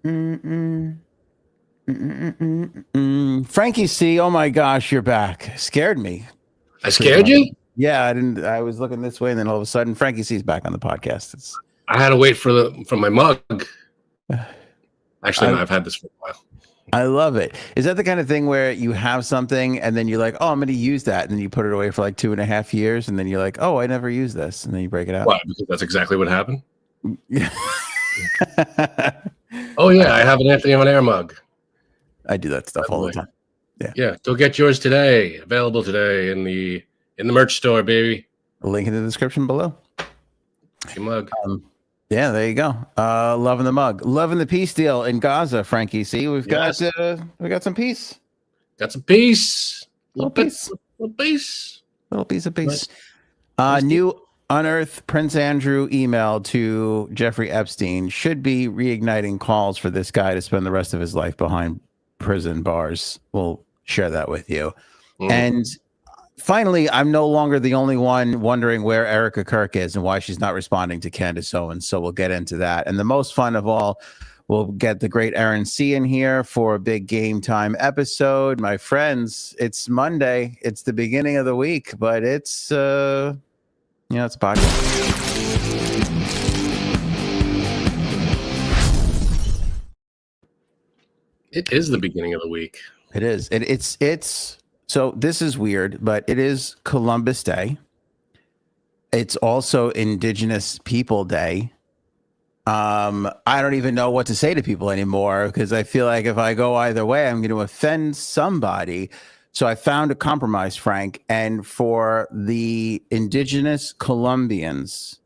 Mm-mm. Mm-mm-mm-mm. Frankie C, oh my gosh, you're back. Scared me. I scared you? Yeah, I didn't. I was looking this way, and then all of a sudden, Frankie C's back on the podcast. I had to wait for my mug. Actually, no, I've had this for a while. I love it. Is that the kind of thing where you have something and then you're like, oh, I'm going to use that. And then you put it away for like 2.5 years. And then you're like, oh, I never used this. And then you break it out. Why? Because that's exactly what happened. Oh, yeah. I have an Anthony on Air mug. I do that stuff all the time. Yeah. Yeah. Go get yours today. Available today in the merch store, baby. A link in the description below. Your mug. Yeah, there you go. Loving the mug, loving the peace deal in Gaza, Frankie. See, we got some peace. Got some peace. Little piece of peace. New Unearthed Prince Andrew email to Jeffrey Epstein should be reigniting calls for this guy to spend the rest of his life behind prison bars. We'll share that with you. And finally, I'm no longer the only one wondering where Erika Kirk is and why she's not responding to Candace Owens. So we'll get into that. And the most fun of all, we'll get the great Aaron C in here for a big game time episode. My friends, it's Monday. It's the beginning of the week, but it's, it's a podcast. It is the beginning of the week. It is. It's. So this is weird, but it is Columbus Day. It's also Indigenous People Day. I don't even know what to say to people anymore because I feel like if I go either way, I'm going to offend somebody. So I found a compromise, Frank. And for the Indigenous Colombians,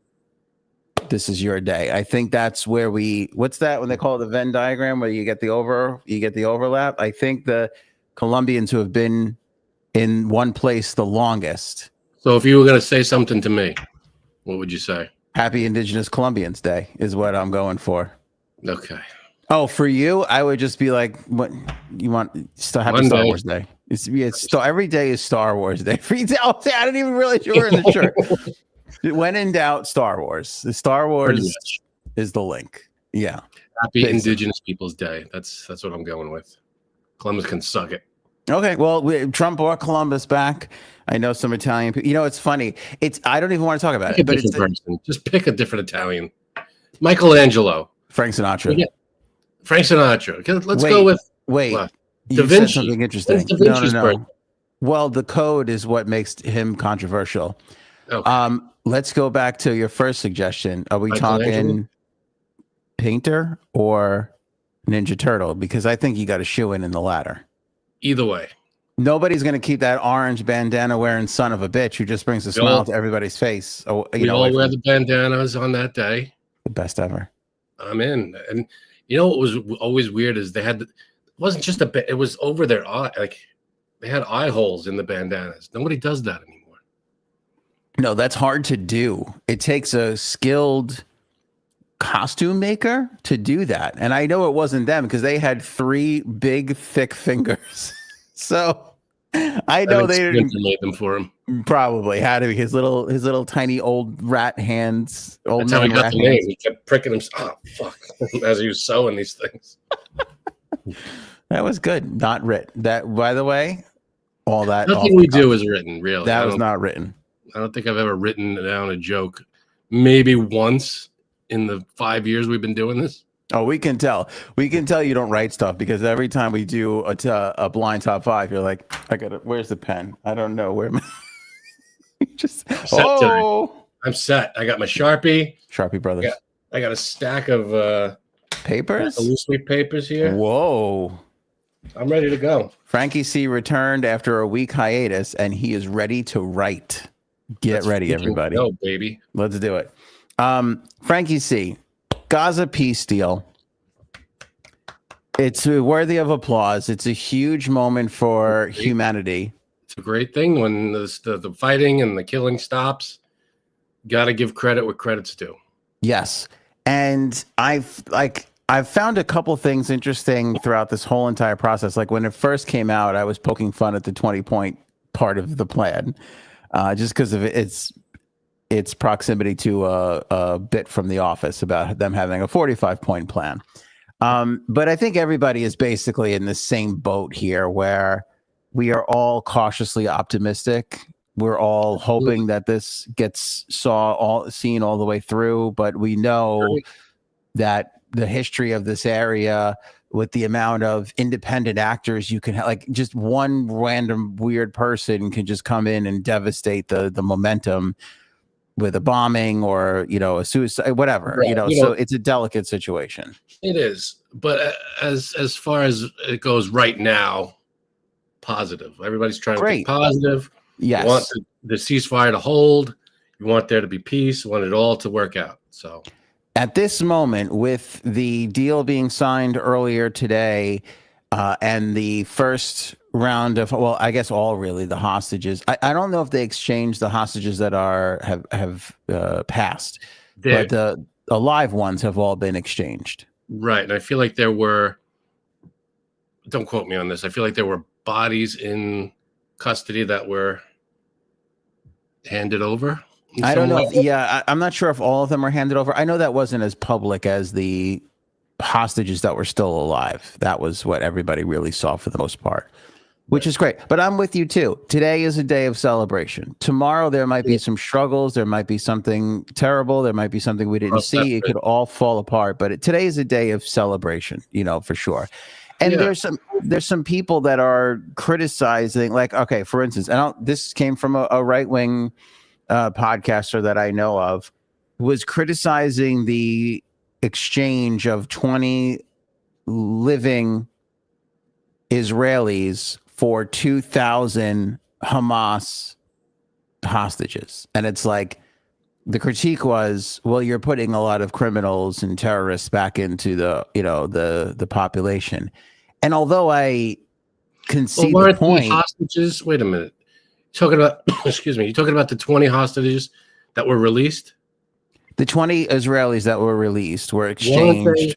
this is your day. I think that's where what's that when they call it the Venn diagram where you get the overlap? I think the Colombians who have been in one place the longest. So if you were going to say something to me, what would you say? Happy Indigenous Colombians Day is what I'm going for. Okay. Oh, for you, I would just be like, what you want? Happy Star Wars Day. Every day is Star Wars Day. I didn't even realize you were in the shirt. When in doubt, Star Wars. The Star Wars is the link. Yeah. Happy Indigenous Peoples Day. That's what I'm going with. Columbus can suck it. Okay, well, Trump brought Columbus back. I know some Italian people. It's funny. I don't even want to talk about it. But just pick a different Italian. Michelangelo. Frank Sinatra. Yeah. Frank Sinatra. Okay, let's go with Da Vinci. Something interesting. No. Well, the code is what makes him controversial. Okay. Let's go back to your first suggestion. Are we talking painter or Ninja Turtle? Because I think you got a shoe in the latter. Either way. Nobody's going to keep that orange bandana wearing son of a bitch who just brings a smile to everybody's face. We all wear the bandanas on that day. The best ever. I'm in. And you know what was always weird is they had, it wasn't just it was over their eye. Like they had eye holes in the bandanas. Nobody does that anymore. No, that's hard to do. It takes a skilled costume maker to do that. And I know it wasn't them because they had 3 big, thick fingers. So I know they didn't made them for him. Probably had to be his little tiny old rat hands. That's how he got the name. He kept pricking him. Oh, fuck. As he was sewing these things. That was good. Not written. That, by the way, all that. Nothing we do is written, really. That was not written. I don't think I've ever written down a joke. Maybe once in the 5 years we've been doing this. Oh, we can tell. We can tell you don't write stuff because every time we do a blind top 5, you're like, where's the pen? I don't know where. I'm set. I got my Sharpie. Sharpie Brothers. I got a stack of papers. Loose leaf papers here. Whoa. I'm ready to go. Frankie C returned after a week hiatus, and he is ready to write. Let's ready, everybody. Go, baby. Let's do it. Frankie C, Gaza peace deal. It's worthy of applause. It's a huge moment for humanity. It's a great thing when the fighting and the killing stops. Got to give credit where credit's due. Yes. And I've found a couple things interesting throughout this whole entire process. Like when it first came out, I was poking fun at the 20-point part of the plan, just because of its proximity to a bit from The Office about them having a 45-point plan. But I think everybody is basically in the same boat here, where we are all cautiously optimistic. We're all hoping that this gets seen all the way through, but we know that the history of this area, with the amount of independent actors you can have, like just one random weird person can just come in and devastate the momentum with a bombing or, a suicide, whatever, Right. so it's a delicate situation. It is. But as far as it goes right now, positive. Everybody's trying to think positive. Yes. You want the ceasefire to hold. You want there to be peace. You want it all to work out. So at this moment, with the deal being signed earlier today, and the first round of, well, I guess the hostages. I don't know if they exchanged the hostages that have passed, but the alive ones have all been exchanged. Right, and I feel like there were. Don't quote me on this. I feel like there were bodies in custody that were handed over. I don't know. I'm not sure if all of them are handed over. I know that wasn't as public as the hostages that were still alive. That was what everybody really saw for the most part, which is great. But I'm with you too. Today is a day of celebration. Tomorrow there might be some struggles. There might be something terrible. There might be something we didn't see. It could all fall apart. But today is a day of celebration, for sure. And there's some people that are criticizing, like, okay, for instance, this came from a right-wing podcaster that I know of, was criticizing the exchange of 20 living Israelis for 2,000 Hamas hostages. And it's like, the critique was, well, you're putting a lot of criminals and terrorists back into the population. And although I can see the point, the hostages. Wait a minute. You're talking about excuse me. You're talking about the 20 hostages that were released. The 20 Israelis that were released were exchanged.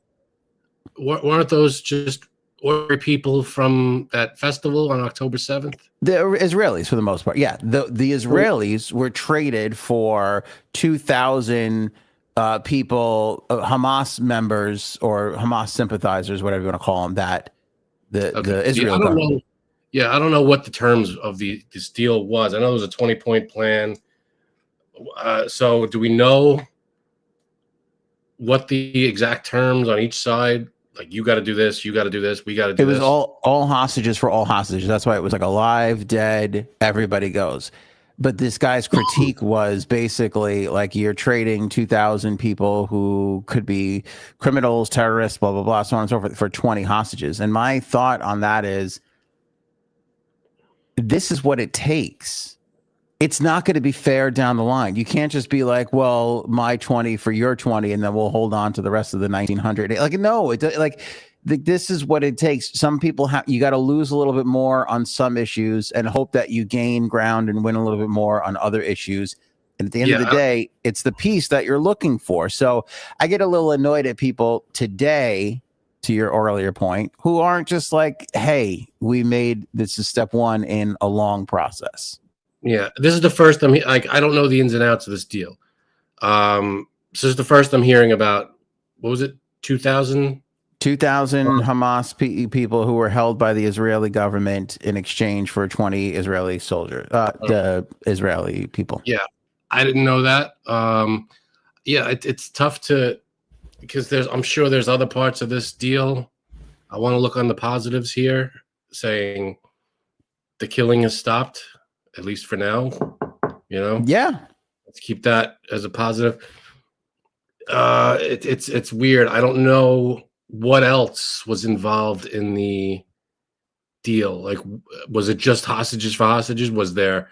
Weren't those just ordinary people from that festival on October 7th? The Israelis, for the most part. Yeah. The Israelis were traded for 2,000 people, Hamas members or Hamas sympathizers, whatever you want to call them, the Israel government. I don't know what the terms of this deal was. I know there was a 20-point plan. So do we know what the exact terms on each side? Like, you got to do this, you got to do this, we got to do this. It was all hostages for all hostages. That's why it was like alive, dead, everybody goes. But this guy's critique was basically like, you're trading 2,000 people who could be criminals, terrorists, blah, blah, blah, so on and so forth, for 20 hostages. And my thought on that is, this is what it takes. It's not going to be fair down the line. You can't just be like, well, my 20 for your 20, and then we'll hold on to the rest of the 1,900. Like, no, this is what it takes. Some people you got to lose a little bit more on some issues and hope that you gain ground and win a little bit more on other issues. And at the end of the day, it's the peace that you're looking for. So I get a little annoyed at people today, to your earlier point, who aren't just like, hey, this is step one in a long process. Yeah, this is the first I don't know the ins and outs of this deal. This is the first I'm hearing about. What was it? 2,000 Hamas people who were held by the Israeli government in exchange for 20 Israeli soldiers, the Israeli people. Yeah, I didn't know that. It's tough because I'm sure there's other parts of this deal. I want to look on the positives here, saying the killing has stopped, at least for now. Yeah. Let's keep that as a positive. It's weird. I don't know what else was involved in the deal. Like, was it just hostages for hostages? Was there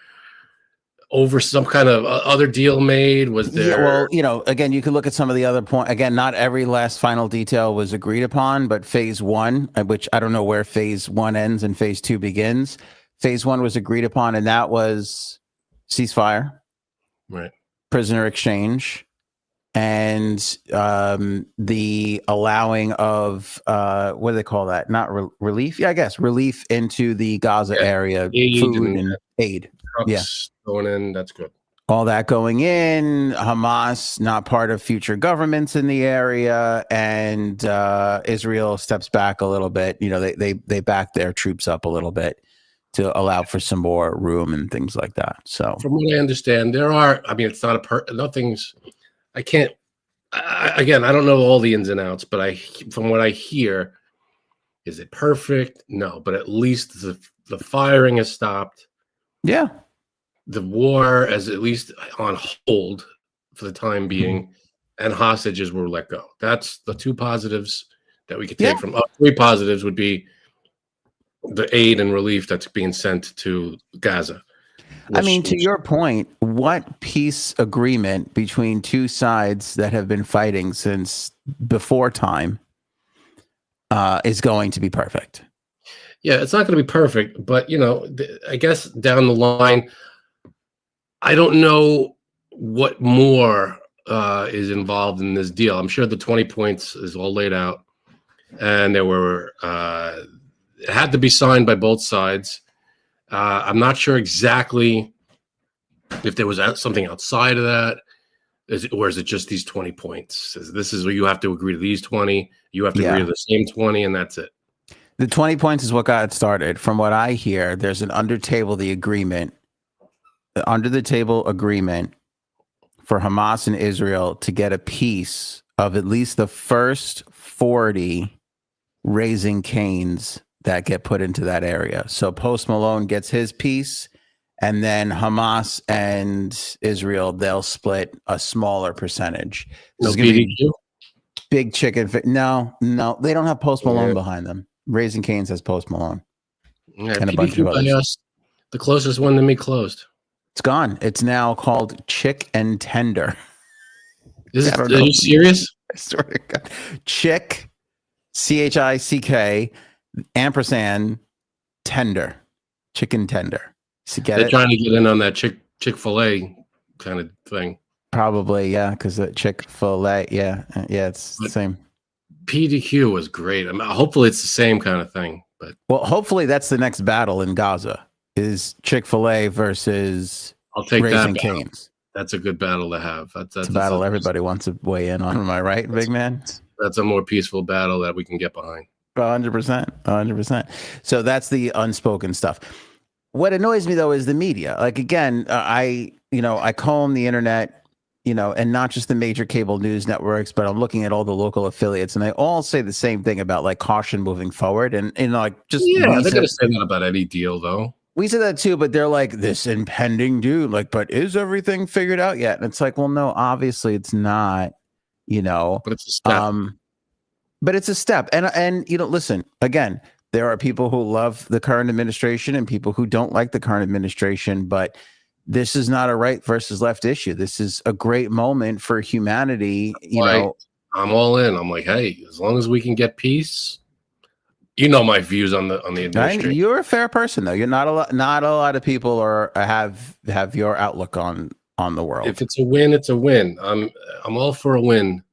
over some kind of other deal made? Was there? Yeah, well, again, you could look at some of the other points. Again, not every last final detail was agreed upon, but phase one, which I don't know where phase one ends and phase two begins. Phase one was agreed upon, and that was ceasefire, right? Prisoner exchange, and the allowing of what do they call that? Not relief, yeah, I guess relief into the Gaza area, food and aid. Trucks going in, that's good. all that going in, Hamas not part of future governments in the area, and Israel steps back a little bit. They back their troops up a little bit to allow for some more room and things like that. So from what I understand, it's not nothing's, I can't, again, I don't know all the ins and outs, but from what I hear, is it perfect? No, but at least the firing has stopped. Yeah. The war is at least on hold for the time being, and hostages were let go. That's the two positives that we could take from. Three positives would be the aid and relief that's being sent to Gaza. To your point, what peace agreement between two sides that have been fighting since before time is going to be perfect? Yeah, it's not going to be perfect, but I guess down the line, I don't know what more is involved in this deal. I'm sure the 20 points is all laid out, and there were it had to be signed by both sides. I'm not sure exactly if there was something outside of that, or is it just these 20 points? This is where you have to agree to these 20, you have to agree to the same 20, and that's it. The 20 points is what got it started. From what I hear, there's an under the table agreement for Hamas and Israel to get a piece of at least the first 40 Raising Cane's that get put into that area. So Post Malone gets his piece, and then Hamas and Israel, they'll split a smaller percentage. No BDQ? Big chicken. No, they don't have Post Malone behind them. Raising Cane's has Post Malone. Yeah, and a bunch of others. The closest one to me closed. It's gone. It's now called Chick and Tender. Are you serious? I swear to God. Chick, CHICK, ampersand, tender. Chicken tender. So They're trying to get in on that Chick-fil-A kind of thing. Probably, yeah, because the Chick-fil-A, yeah, it's the same. PDQ was great. Hopefully it's the same kind of thing. But hopefully that's the next battle in Gaza is Chick-fil-A versus I'll take Raising that Cane's. That's a good battle to have. That's a battle everybody wants to weigh in on. Am I right, big man? That's a more peaceful battle that we can get behind. 100%. So that's the unspoken stuff. What annoys me though is the media. Like again, I comb the internet, and not just the major cable news networks, but I'm looking at all the local affiliates, and they all say the same thing about like caution moving forward, and they're gonna say that about any deal though. We said that too, but they're like this impending doom. Like, but is everything figured out yet? And it's like, well, no, obviously it's not. But it's a step. But it's a step, and listen again. There are people who love the current administration and people who don't like the current administration, but this is not a right versus left issue. This is a great moment for humanity. I'm all in. I'm like, hey, as long as we can get peace, my views on the administration. You're a fair person, though. You're not a lot of people have your outlook on the world. If it's a win, it's a win. I'm all for a win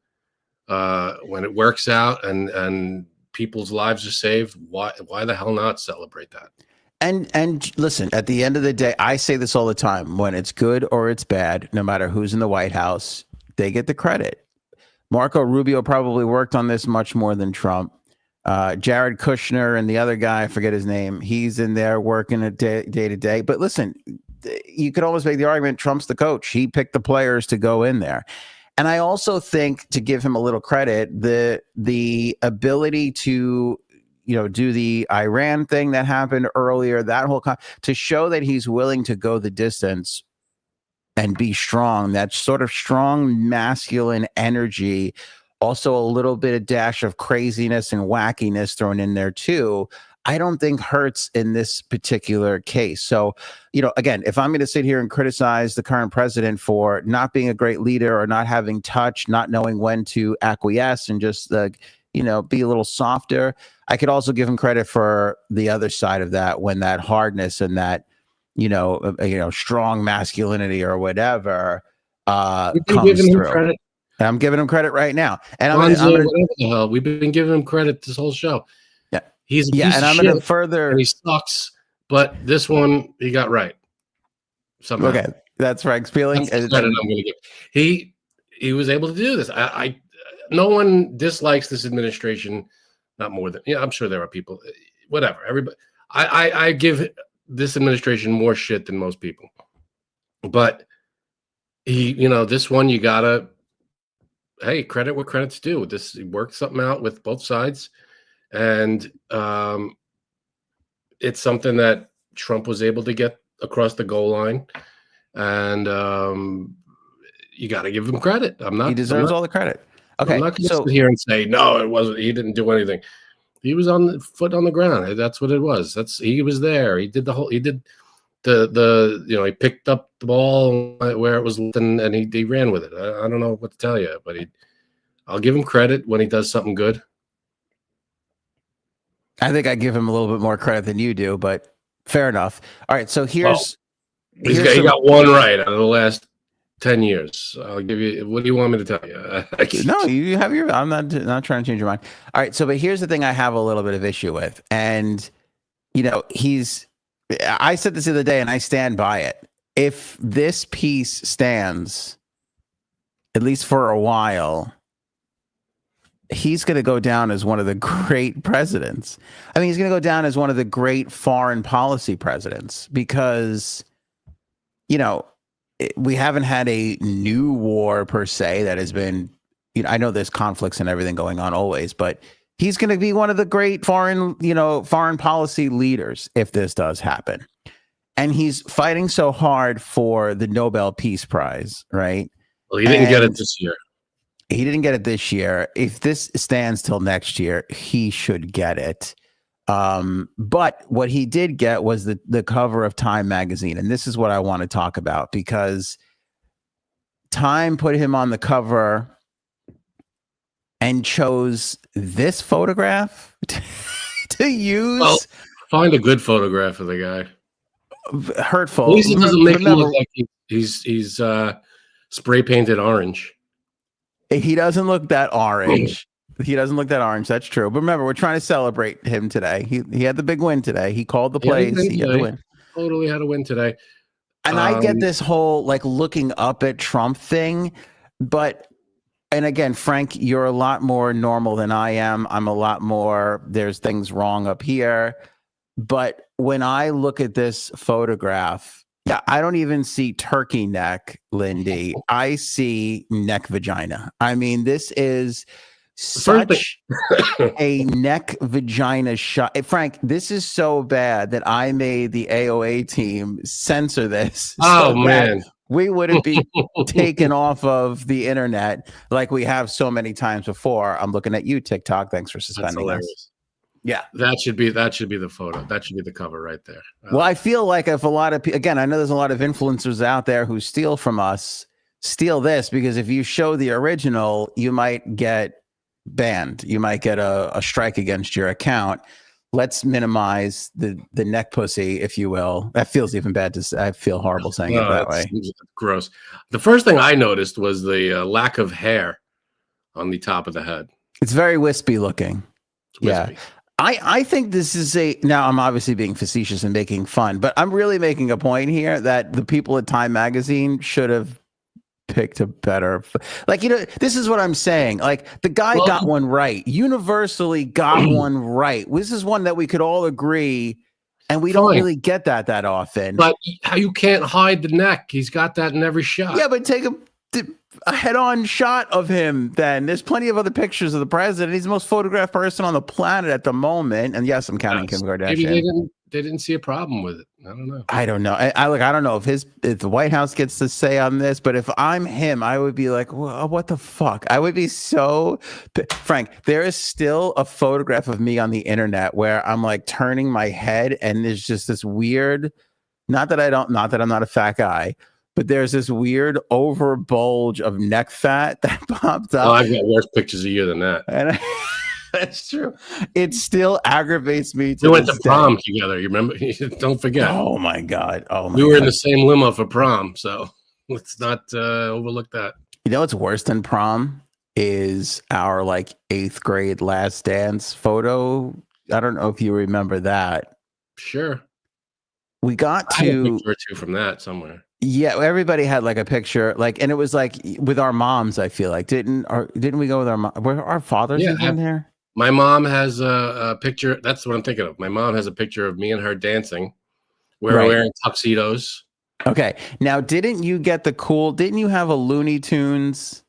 when it works out and people's lives are saved. Why the hell not celebrate that? And listen, at the end of the day, I say this all the time. When it's good or it's bad, no matter who's in the White House, they get the credit. Marco Rubio probably worked on this much more than Trump. Jared Kushner and the other guy, I forget his name, he's in there working it day to day. But listen, you could almost make the argument Trump's the coach. He picked the players to go in there. And I also think, to give him a little credit, the ability to do the Iran thing that happened earlier, that whole to show that he's willing to go the distance and be strong, that sort of strong masculine energy, also a little bit of dash of craziness and wackiness thrown in there too, I don't think hurts in this particular case. So, again, if I'm going to sit here and criticize the current president for not being a great leader or not having touch, not knowing when to acquiesce and just be a little softer, I could also give him credit for the other side of that, when that hardness and that, strong masculinity or whatever comes through. I'm giving him credit right now. And whatever the hell. We've been giving him credit this whole show. Yeah. He's a piece of shit, and he sucks, but this one he got right. Somehow. Okay. That's Frank's feeling. That's the credit I'm going to give. He was able to do this. No one dislikes this administration, not more than I'm sure there are people. Whatever, everybody. I give this administration more shit than most people, but this one you gotta. Hey, credit what credit's due. He worked something out with both sides, and it's something that Trump was able to get across the goal line, and you got to give him credit. He deserves all the credit. Okay, I'm not going to sit here and say no, it wasn't. He didn't do anything. He was on the foot on the ground. That's what it was. He was there. He did the whole. He did the he picked up the ball where it was, and he ran with it. I don't know what to tell you, but I'll give him credit when he does something good. I think I give him a little bit more credit than you do, but fair enough. All right, so he got one right out of the last 10 years. I'll give you. What do you want me to tell you? No, you have your. I'm not trying to change your mind. All right, so but here's the thing I have a little bit of issue with, and I said this the other day, and I stand by it. If this piece stands, at least for a while, he's going to go down as one of the great presidents. I mean, he's going to go down as one of the great foreign policy presidents because, we haven't had a new war per se that has been, I know there's conflicts and everything going on always, but he's going to be one of the great foreign policy leaders if this does happen. And he's fighting so hard for the Nobel Peace Prize, right? Well, he didn't get it this year. He didn't get it this year. If this stands till next year, he should get it. But what he did get was the cover of Time magazine. And this is what I want to talk about because Time put him on the cover and chose this photograph to use. Well, find a good photograph of the guy. Hurtful. At least it doesn't make him look like he's spray painted orange. He doesn't look that orange. He doesn't look that orange. That's true. But remember, we're trying to celebrate him today. He had the big win today. He called the plays. He had the win. Totally had a win today. And I get this whole looking up at Trump thing, and again, Frank, you're a lot more normal than I am. I'm a lot more, there's things wrong up here. But when I look at this photograph, I don't even see turkey neck, Lindy. I see neck vagina. I mean, this is such a neck vagina shot. Frank, this is so bad that I made the AOA team censor this. Oh, man. We wouldn't be taken off of the internet like we have so many times before. I'm looking at you, TikTok. Thanks for suspending us. Yeah, that should be the photo. That should be the cover right there. Well, I feel like if a lot of again, I know there's a lot of influencers out there who steal from us, steal this because if you show the original, you might get banned. You might get a strike against your account. Let's minimize the neck pussy, if you will. That feels even bad to say. I feel horrible saying it that way. Gross. The first thing I noticed was the lack of hair on the top of the head. It's very wispy looking. Yeah. I think this is now I'm obviously being facetious and making fun, but I'm really making a point here that the people at Time magazine should have picked a better, this is what I'm saying. The guy got one right, universally got one right. This is one that we could all agree, and we don't really get that often. But you can't hide the neck. He's got that in every shot. Yeah, but take a head-on shot of him then. There's plenty of other pictures of the president. He's the most photographed person on the planet at the moment. And yes, I'm counting Kim Kardashian. Maybe they didn't see a problem with it. I don't know. I don't know. I don't know if the White House gets to say on this, but if I'm him, I would be like, what the fuck? I would be so Frank, there is still a photograph of me on the internet where I'm turning my head and there's just this weird, not that I'm not a fat guy, but there's this weird over bulge of neck fat that popped up. Oh, I've got worse pictures of you than that. And that's true. It still aggravates me. We went to prom together. You remember? Don't forget. Oh my God. We were in the same limo for prom, so let's not overlook that. You know what's worse than prom is our 8th grade last dance photo. I don't know if you remember that. Sure. We got I have a picture or two from that somewhere. Yeah, everybody had like a picture, like, and it was like with our moms. I feel like didn't we go with our mom? Were our fathers Yeah, even there? my mom has a picture. That's what I'm thinking of. My mom has a picture of me and her dancing. We're Right. wearing tuxedos. Okay. Now, didn't you get the cool? Didn't you have a Looney Tunes?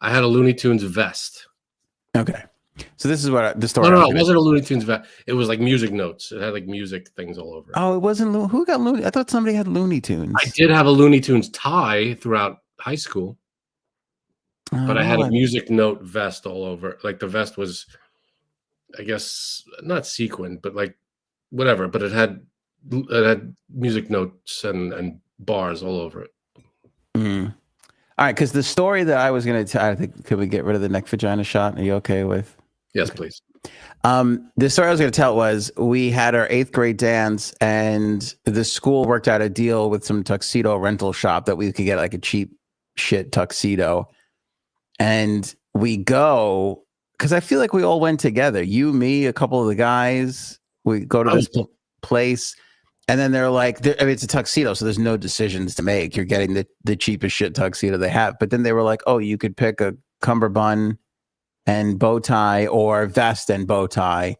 I had a Looney Tunes vest. Okay. So this is what the story. No, I was it gonna. wasn't a Looney Tunes vest. It was like music notes. It had like music things all over it. Oh, it wasn't. Who got Looney? I thought somebody had Looney Tunes. I did have a Looney Tunes tie throughout high school, but I had a music note vest all over. Like the vest was, I guess, not sequined, but like whatever. But it had music notes and bars all over it. Mm. All right, because the story that I was going to tell, I think, could we get rid of the neck vagina shot? Are you okay with? Yes, please. The story I was going to tell was we had our 8th grade dance, and the school worked out a deal with some tuxedo rental shop that we could get like a cheap shit tuxedo. And we go, because I feel like we all went together. You, me, a couple of the guys. We go to this place. And then they're like, I mean, it's a tuxedo, so there's no decisions to make. You're getting the cheapest shit tuxedo they have. But then they were like, oh, you could pick a cummerbund and bow tie or vest and bow tie.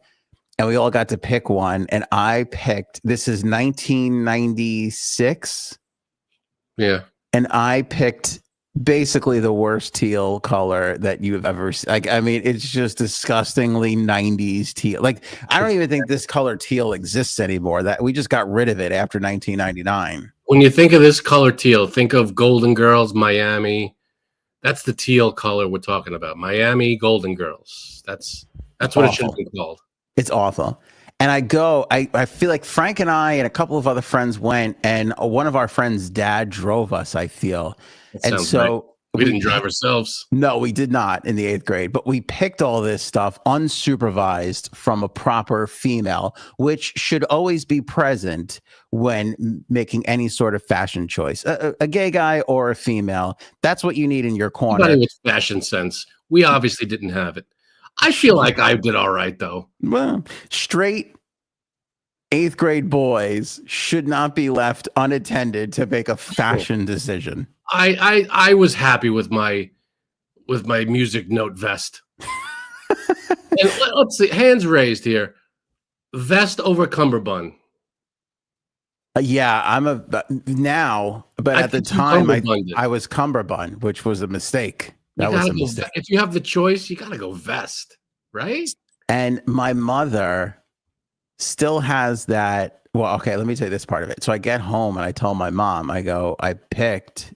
And we all got to pick one. And I picked, this is 1996. Yeah. And I picked basically the worst teal color that you've ever seen. Like, I mean, it's just disgustingly 90s teal. Like, I don't even think this color teal exists anymore. That we just got rid of it after 1999. When you think of this color teal, think of Golden Girls, Miami. That's the teal color we're talking about. Miami Golden Girls. That's what it should be called. It's awful. And I feel like Frank and I and a couple of other friends went, and one of our friends' dad drove us, I feel. And so right. We didn't drive ourselves. No, we did not in the 8th grade, but we picked all this stuff unsupervised from a proper female, which should always be present when making any sort of fashion choice. A gay guy or a female, that's what you need in your corner. Anybody with fashion sense. We obviously didn't have it. I feel like I did all right, though. Well, straight 8th grade boys should not be left unattended to make a fashion decision. I was happy with my music note vest. And let's see, hands raised here. Vest over cummerbund. Yeah, I'm now, but at the time I was cummerbund, which was a mistake. That was a mistake. If you have the choice, you got to go vest, right? And my mother still has that. Well, okay, let me tell you this part of it. So I get home and I tell my mom, I go, I picked.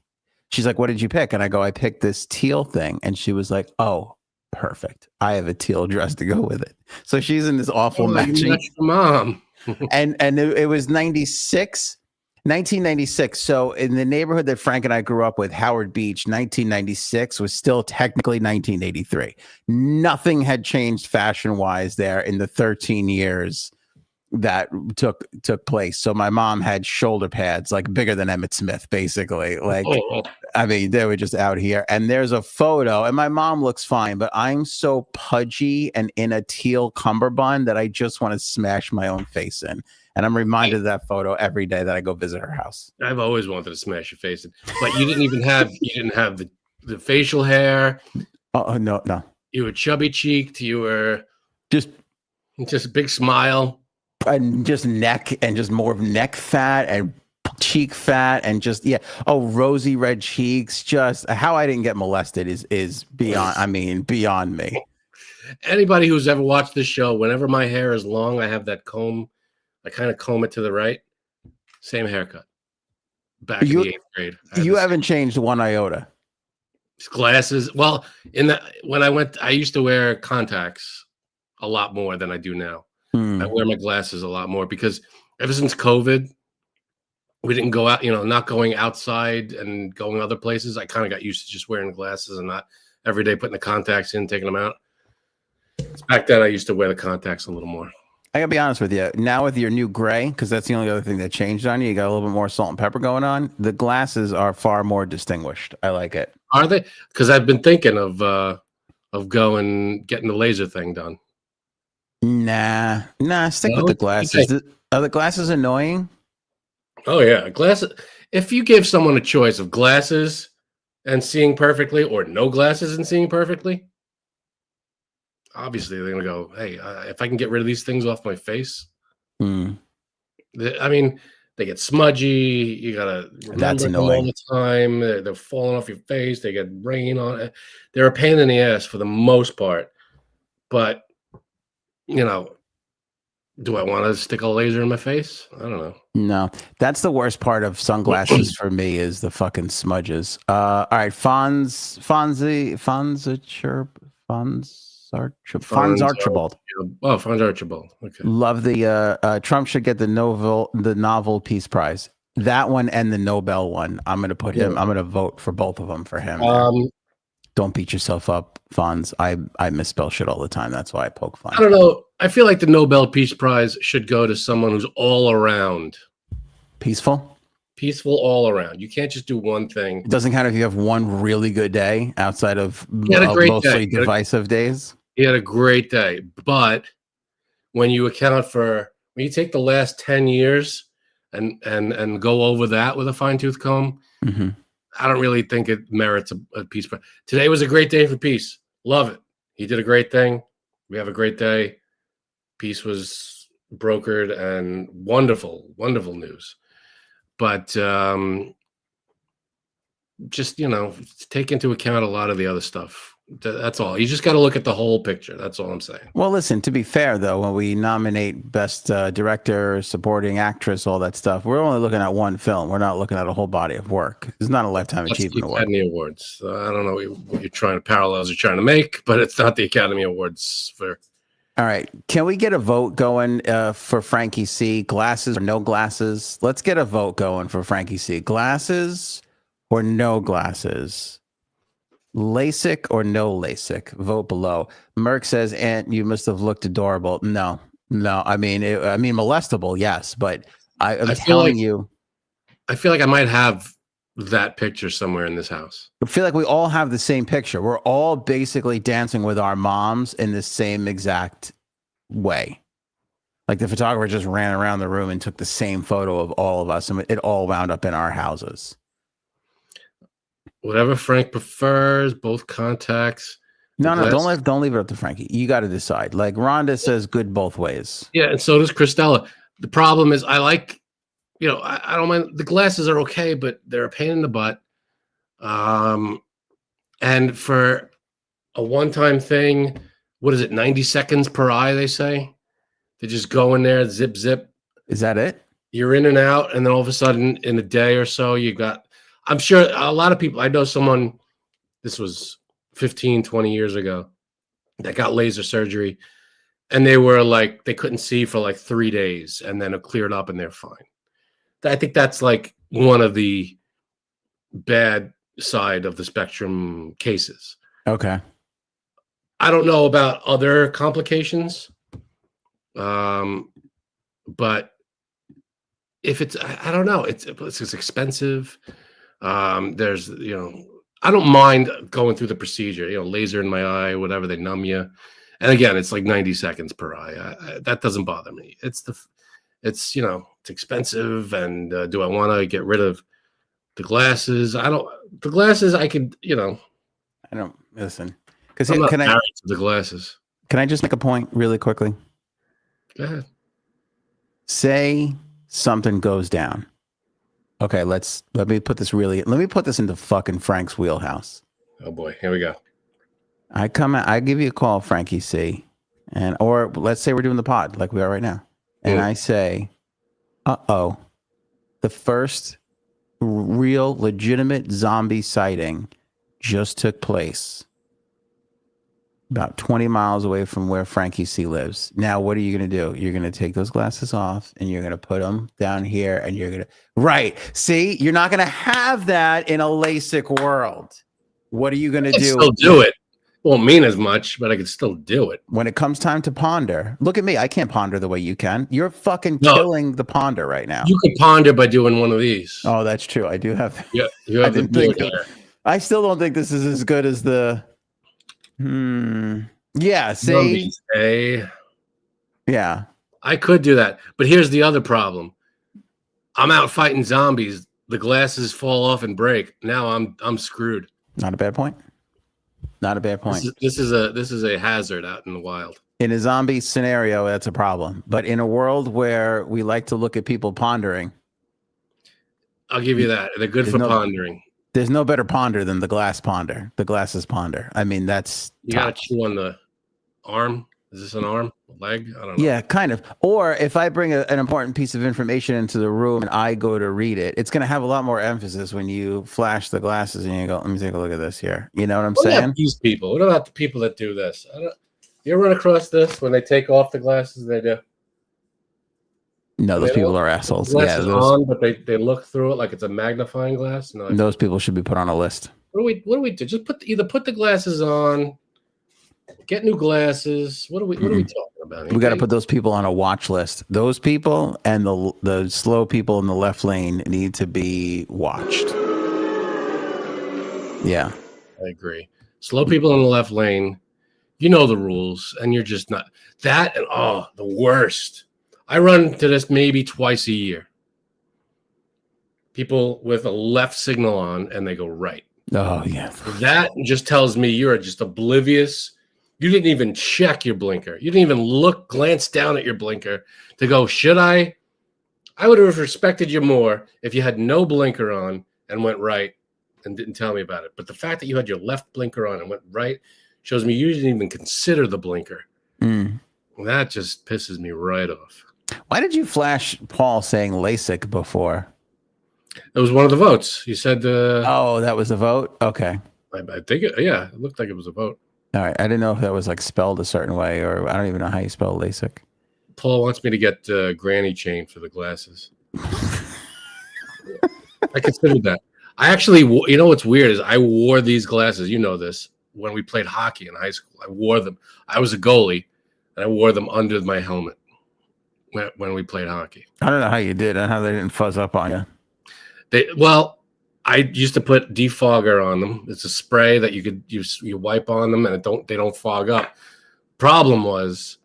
She's like, what did you pick? And I go, I picked this teal thing. And she was like, oh, perfect. I have a teal dress to go with it. So she's in this awful matching. That's your mom. and it was 1996. So in the neighborhood that Frank and I grew up with, Howard Beach, 1996 was still technically 1983. Nothing had changed fashion-wise there in the 13 years that took place. So my mom had shoulder pads like bigger than Emmett Smith, basically. Like, I mean, they were just out here. And there's a photo, and my mom looks fine, but I'm so pudgy and in a teal cummerbund that I just want to smash my own face in. And I'm reminded of that photo every day that I go visit her house. I've always wanted to smash your face in, but you didn't have the facial hair. Oh no. You were chubby cheeked. You were just a big smile. And just neck and just more of neck fat and cheek fat and just rosy red cheeks. Just how I didn't get molested is beyond me. Anybody who's ever watched this show, whenever my hair is long, I have that comb. I kind of comb it to the right. Same haircut. Back in the 8th grade. You haven't changed one iota. Glasses. Well, when I went, I used to wear contacts a lot more than I do now. I wear my glasses a lot more because ever since COVID, we didn't go out, not going outside and going other places. I kind of got used to just wearing glasses and not every day putting the contacts in, taking them out. Back then, I used to wear the contacts a little more. I gotta be honest with you. Now with your new gray, because that's the only other thing that changed on you, you got a little bit more salt and pepper going on. The glasses are far more distinguished. I like it. Are they? Because I've been thinking of getting the laser thing done. Nah. Stick with the glasses. Are the glasses annoying? Oh yeah, glasses. If you give someone a choice of glasses and seeing perfectly, or no glasses and seeing perfectly, obviously they're gonna go, "Hey, if I can get rid of these things off my face." Mm, I mean, they get smudgy. You gotta that's remember them all annoying. the time. They're falling off your face. They get rain on it. They're a pain in the ass for the most part. But you know, do I want to stick a laser in my face? I don't know. No, that's the worst part of sunglasses for me is the fucking smudges. All right, Fonz Fonz Archibald. Oh, Fonz Archibald. Okay. Love the Trump should get the novel Peace Prize. That one and the Nobel one. I'm gonna put him. Yeah. I'm gonna vote for both of them for him. There. Um, Don't beat yourself up, Fonz. I misspell shit all the time. That's why I poke fun. I don't know. I feel like the Nobel Peace Prize should go to someone who's all around Peaceful. peaceful, all around. You can't just do one thing. It doesn't count if you have one really good day outside of He had a great mostly day. divisive days. He had a great day, but when you take the last 10 years and go over that with a fine-tooth comb, Mm-hmm. I don't really think it merits a peace prize. Today was a great day for peace. Love it. He did a great thing. We have a great day. Peace was brokered and wonderful news. But just, take into account a lot of the other stuff. That's all. You just got to look at the whole picture. That's all I'm saying. Well, listen, to be fair, though, when we nominate best director, supporting actress, all that stuff, we're only looking at one film. We're not looking at a whole body of work. It's not a Lifetime Achievement Award. Academy Awards. I don't know what you're trying to parallels you're trying to make, but it's not the Academy Awards for. All right. Can we get a vote going for Frankie C? Glasses or no glasses? Let's get a vote going for Frankie C. Glasses or no glasses? LASIK or no LASIK? Vote below. Merck says, "Aunt, you must have looked adorable." No. I mean, molestable, yes, but I'm telling you, I feel like I might have that picture somewhere in this house. I feel like we all have the same picture. We're all basically dancing with our moms in the same exact way. Like the photographer just ran around the room and took the same photo of all of us, and it all wound up in our houses. Whatever Frank prefers, both contacts. No, don't leave it up to Frankie. You got to decide. Like Rhonda says, good both ways. Yeah, and so does Christella. The problem is, I like, I don't mind. The glasses are okay, but they're a pain in the butt. And for a one-time thing, what is it? 90 seconds per eye, they say. They just go in there, zip, zip. Is that it? You're in and out, and then all of a sudden, in a day or so, you got. I'm sure a lot of people, I know someone, this was 15, 20 years ago, that got laser surgery, and they were like, they couldn't see for like 3 days, and then it cleared up and they're fine. I think that's like one of the bad side of the spectrum cases. Okay. I don't know about other complications, but if it's, I don't know, it's expensive. There's, I don't mind going through the procedure, laser in my eye, whatever, they numb you. And again, it's like 90 seconds per eye. That doesn't bother me. It's it's expensive. And do I want to get rid of the glasses? The glasses I could, I don't listen. Because I'm not married to the glasses. Can I just make a point really quickly? Go ahead. Say something goes down. Okay, let me put this into fucking Frank's wheelhouse. Oh boy, here we go. I give you a call, Frankie C, or let's say we're doing the pod like we are right now, and I say, the first real legitimate zombie sighting just took place about 20 miles away from where Frankie C lives. Now, what are you going to do? You're going to take those glasses off and you're going to put them down here and you're going to, right. See, you're not going to have that in a LASIK world. What are you going to do? Still do it. Won't mean as much, but I could still do it. When it comes time to ponder, look at me. I can't ponder the way you can. You're fucking killing the ponder right now. You could ponder by doing one of these. Oh, that's true. I do have. Yeah, you have I still don't think this is as good as the. Yeah. See. Yeah. I could do that, but here's the other problem. I'm out fighting zombies. The glasses fall off and break. Now I'm screwed. Not a bad point. Not a bad point. This is a hazard out in the wild. In a zombie scenario, that's a problem. But in a world where we like to look at people pondering, I'll give you that. They're good for pondering. There's no better ponder than the glass ponder. The glasses ponder. I mean, that's you got to chew on the arm. Is this an arm? A leg? I don't know. Yeah, kind of. Or if I bring an important piece of information into the room and I go to read it, it's going to have a lot more emphasis when you flash the glasses and you go, let me take a look at this here. You know what I'm saying? These people. What about the people that do this? You ever run across this when they take off the glasses? They do. No, those people are assholes. Glasses on, but they look through it like it's a magnifying glass. No, those people should be put on a list. What do we do? Just put the glasses on. Get new glasses. What are we talking about? Anything? We got to put those people on a watch list. Those people and the slow people in the left lane need to be watched. Yeah, I agree. Slow people in the left lane. You know the rules, and you're just not that. And the worst. I run to this maybe twice a year. People with a left signal on, and they go right. Oh yeah. That just tells me you're just oblivious. You didn't even check your blinker. You didn't even glance down at your blinker to go, should I? I would have respected you more if you had no blinker on and went right and didn't tell me about it. But the fact that you had your left blinker on and went right shows me you didn't even consider the blinker. That just pisses me right off. Why did you flash Paul saying LASIK before? It was one of the votes. You said... oh, that was a vote? Okay. I think, it looked like it was a vote. All right. I didn't know if that was like spelled a certain way, or I don't even know how you spell LASIK. Paul wants me to get granny chain for the glasses. I considered that. I actually, you know what's weird is I wore these glasses. You know this. When we played hockey in high school, I wore them. I was a goalie, and I wore them under my helmet when we played hockey. I don't know how you did and how they didn't fuzz up on you. I used to put defogger on them. It's a spray that you could you wipe on them and they don't fog up. Problem was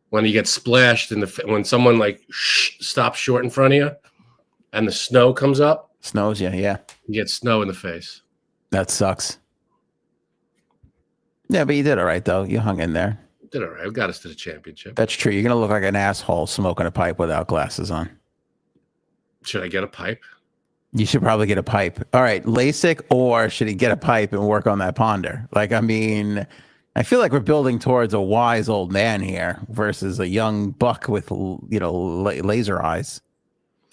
when you get splashed when someone stops short in front of you and the snow comes up. Snows, yeah. You get snow in the face. That sucks. Yeah, but you did all right though. You hung in there. Did all right. It got us to the championship. That's true. You're gonna look like an asshole smoking a pipe without glasses on. Should I get a pipe? You should probably get a pipe. All right, LASIK, or should he get a pipe and work on that ponder? I mean, I feel like we're building towards a wise old man here versus a young buck with, laser eyes.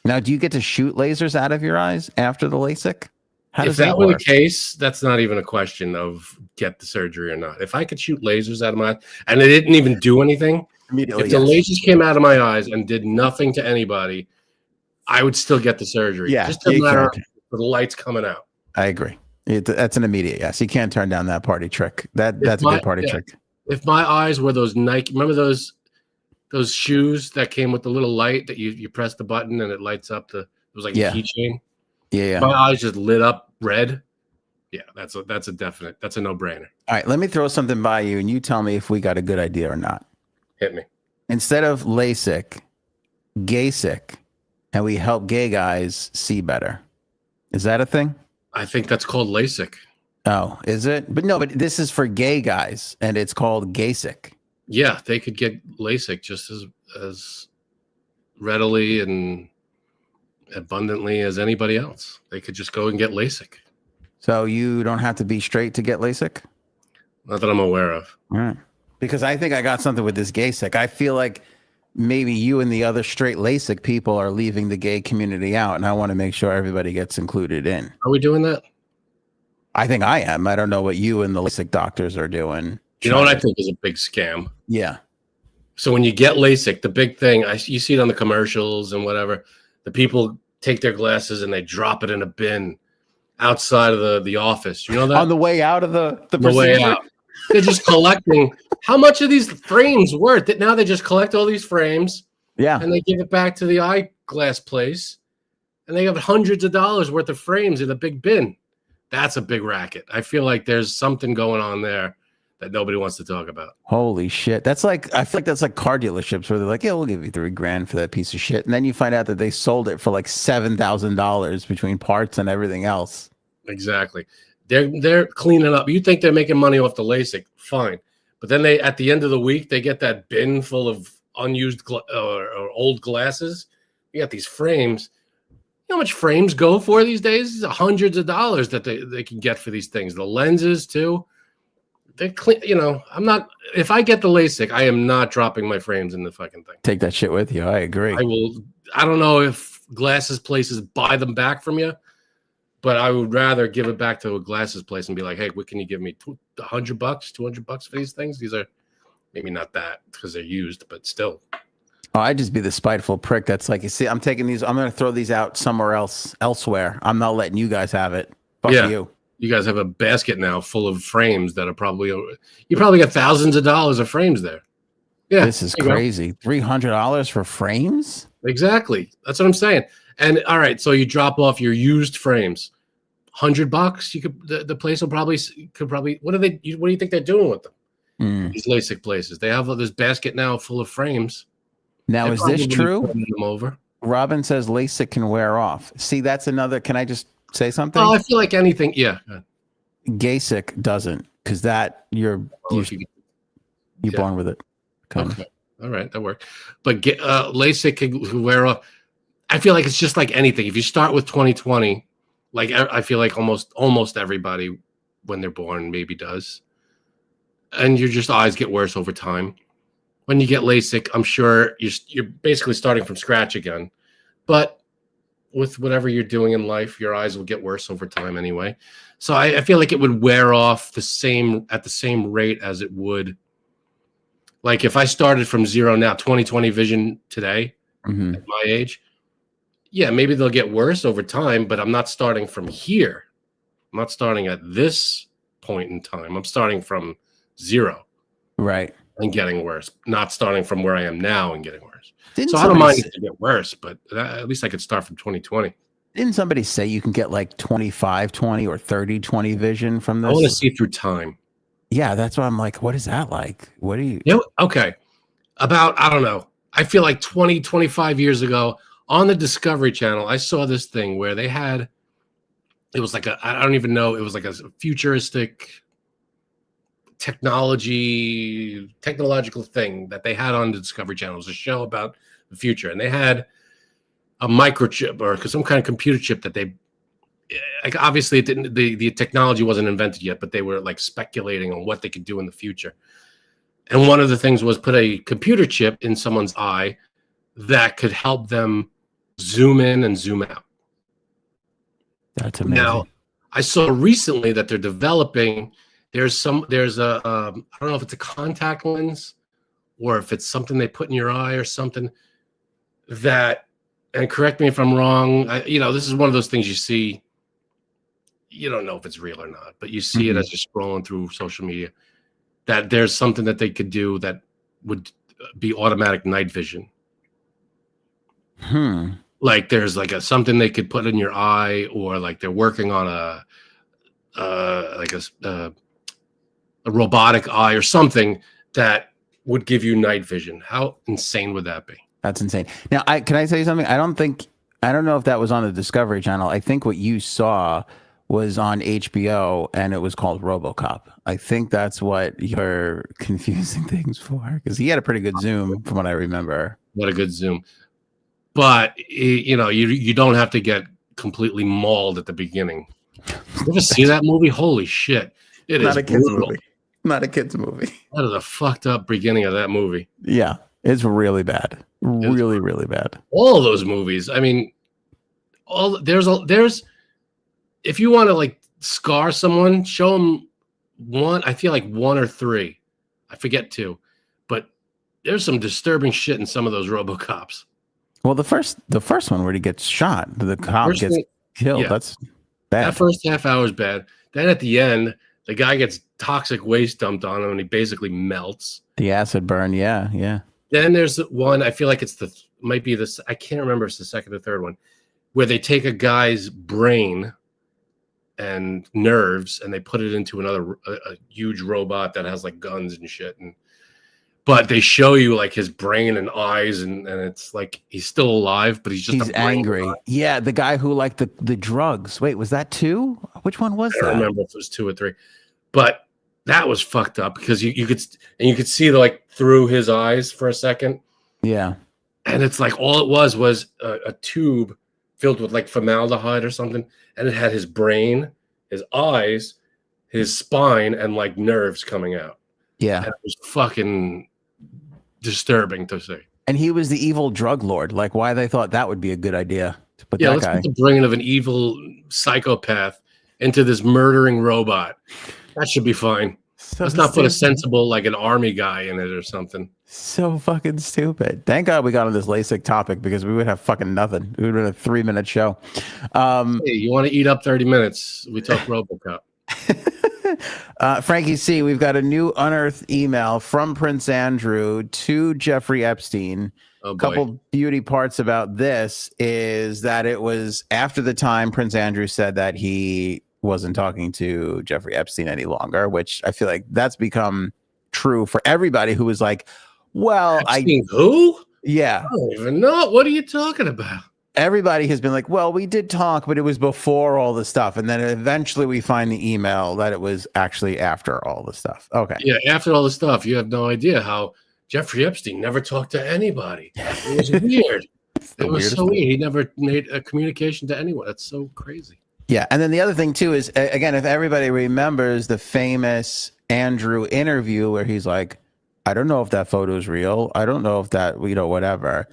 Now, do you get to shoot lasers out of your eyes after the LASIK? How does that work? If that were the case, that's not even a question of get the surgery or not. If I could shoot lasers out of my eyes and it didn't even do anything, immediately, if the lasers came out of my eyes and did nothing to anybody, I would still get the surgery. Yeah, just a matter of the lights coming out. I agree. That's an immediate yes. You can't turn down that party trick. That's a good party trick. If my eyes were those Nike, remember those shoes that came with the little light that you press the button and it lights up it was like a keychain. Yeah. My eyes just lit up red. Yeah, that's a definite. That's a no-brainer. All right, let me throw something by you and you tell me if we got a good idea or not. Hit me. Instead of LASIK, GAYSIK. And we help gay guys see better. Is that a thing? I think that's called LASIK. Oh, is it? But no, but this is for gay guys, and it's called GAYSIK. Yeah, they could get LASIK just as readily and abundantly as anybody else. They could just go and get LASIK. So you don't have to be straight to get LASIK? Not that I'm aware of. All right. Because I think I got something with this GAYSIK. I feel like maybe you and the other straight LASIK people are leaving the gay community out, and I want to make sure everybody gets included in. Are we doing that? I think I am. I don't know what you and the LASIK doctors are doing. You know what I think is a big scam? Yeah. So when you get LASIK, the big thing, you see it on the commercials and whatever, the people take their glasses and they drop it in a bin outside of the office. You know that? On the way out of the way out. They're just collecting. How much are these frames worth? That now they just collect all these frames, and they give it back to the eyeglass place, and they have hundreds of dollars worth of frames in a big bin. That's a big racket. I feel like there's something going on there that nobody wants to talk about. Holy shit. That's like, I feel like that's like car dealerships where they're like, yeah, we'll give you $3,000 for that piece of shit. And then you find out that they sold it for like $7,000 between parts and everything else. Exactly. They're cleaning up. You think they're making money off the LASIK, fine. But then they, at the end of the week, they get that bin full of unused or old glasses. You got these frames. You know how much frames go for these days? Hundreds of dollars that they can get for these things. The lenses too. They clean. You know, I'm not. If I get the LASIK, I am not dropping my frames in the fucking thing. Take that shit with you. I agree. I will. I don't know if glasses places buy them back from you, but I would rather give it back to a glasses place and be like, hey, what can you give me? $100, $200 for these things? These are maybe not that because they're used, but still. Oh, I'd just be the spiteful prick that's like, you see, I'm taking these, I'm going to throw these out somewhere else, elsewhere. I'm not letting you guys have it. Fuck you. You guys have a basket now full of frames that are probably, you probably got thousands of dollars of frames there. Yeah. This is crazy. $300 for frames? Exactly. That's what I'm saying. And all right, so you drop off your used frames. $100, you could, the place will probably, what do you think they're doing with them? These LASIK places. They have this basket now full of frames. Now, is this true? Them over. Robin says LASIK can wear off. See, that's another. Can I just say something? Oh, I feel like anything. Yeah. GASIK doesn't, because that you're born with it. Okay. All right, that worked. But LASIK can wear off. I feel like it's just like anything. If you start with 20/20, like I feel like almost everybody when they're born maybe does, and your just eyes get worse over time. When you get LASIK, I'm sure you're basically starting from scratch again. But with whatever you're doing in life, your eyes will get worse over time anyway. So I feel like it would wear off at the same rate as it would. Like if I started from zero now, 20/20 vision today, at my age, yeah, maybe they'll get worse over time, but I'm not starting from here. I'm not starting at this point in time. I'm starting from zero. Right. And getting worse, not starting from where I am now and getting worse. So I don't mind it to get worse, but at least I could start from 20/20. Didn't somebody say you can get like 25/20 or 30/20 vision from this? I want to see through time. Yeah, that's what I'm like. What is that like? What do you? Okay. About, I don't know. I feel like 20, 25 years ago on the Discovery Channel, I saw this thing where they had, it was like I don't even know, it was like a futuristic technological thing that they had on the Discovery Channel. It was a show about the future, and they had a microchip or some kind of computer chip that they, like, obviously it didn't, the technology wasn't invented yet, but they were like speculating on what they could do in the future. And one of the things was put a computer chip in someone's eye that could help them zoom in and zoom out. That's amazing. Now, I saw recently that they're developing. There's a I don't know if it's a contact lens or if it's something they put in your eye or something that, and correct me if I'm wrong, this is one of those things you see, you don't know if it's real or not, but you see it as you're scrolling through social media, that there's something that they could do that would be automatic night vision. Like there's like something they could put in your eye, or like they're working on a robotic eye or something that would give you night vision. How insane would that be? That's insane. Now, can I tell you something? I don't know if that was on the Discovery Channel. I think what you saw was on HBO, and it was called RoboCop. I think that's what you're confusing things for, because he had a pretty good zoom from what I remember. What a good zoom. But, you don't have to get completely mauled at the beginning. You ever see that movie? Holy shit. It is brutal. Not a kid's movie. That is a fucked up beginning of that movie. Yeah, it's really bad. Really bad. All of those movies. I mean, there's if you want to like scar someone, show them one. I feel like one or three. I forget two, but there's some disturbing shit in some of those RoboCops. Well, the first one where he gets shot, the cop gets killed. Yeah. That's bad. That first half hour is bad. Then at the end, the guy gets toxic waste dumped on him and he basically melts. The acid burn, yeah. Then there's one, I feel like might be I can't remember if it's the second or third one, where they take a guy's brain and nerves, and they put it into a huge robot that has like guns and shit. But they show you like his brain and eyes, and it's like he's still alive, but he's angry. Yeah, the guy who liked the drugs. Wait, was that 2? Which one was that? I don't remember if it was 2 or 3, but that was fucked up because you could see like through his eyes for a second. Yeah, and it's like all it was a tube filled with like formaldehyde or something, and it had his brain, his eyes, his spine, and like nerves coming out. Yeah, and it was fucking disturbing to see. And he was the evil drug lord. Like, why they thought that would be a good idea to put that let's guy. put the brain of an evil psychopath into this murdering robot. That should be fine. So let's not put a sensible, like an army guy in it or something. So fucking stupid. Thank God we got on this LASIK topic because we would have fucking nothing. It would have been a 3-minute show. Hey, you want to eat up 30 minutes? We talk RoboCop. Frankie C, we've got a new unearthed email from Prince Andrew to Jeffrey Epstein. Oh, a couple beauty parts about this is that it was after the time Prince Andrew said that he wasn't talking to Jeffrey Epstein any longer, which I feel like that's become true for everybody who was like, well, who? Yeah. I don't even know. What are you talking about? Everybody has been like, well, we did talk, but it was before all the stuff. And then eventually we find the email that it was actually after all the stuff. Okay. Yeah, after all the stuff. You have no idea how Jeffrey Epstein never talked to anybody. It was weird. It was so weird. He never made a communication to anyone. That's so crazy. Yeah. And then the other thing, too, is, again, if everybody remembers the famous Andrew interview where he's like, I don't know if that photo is real. I don't know if that, whatever.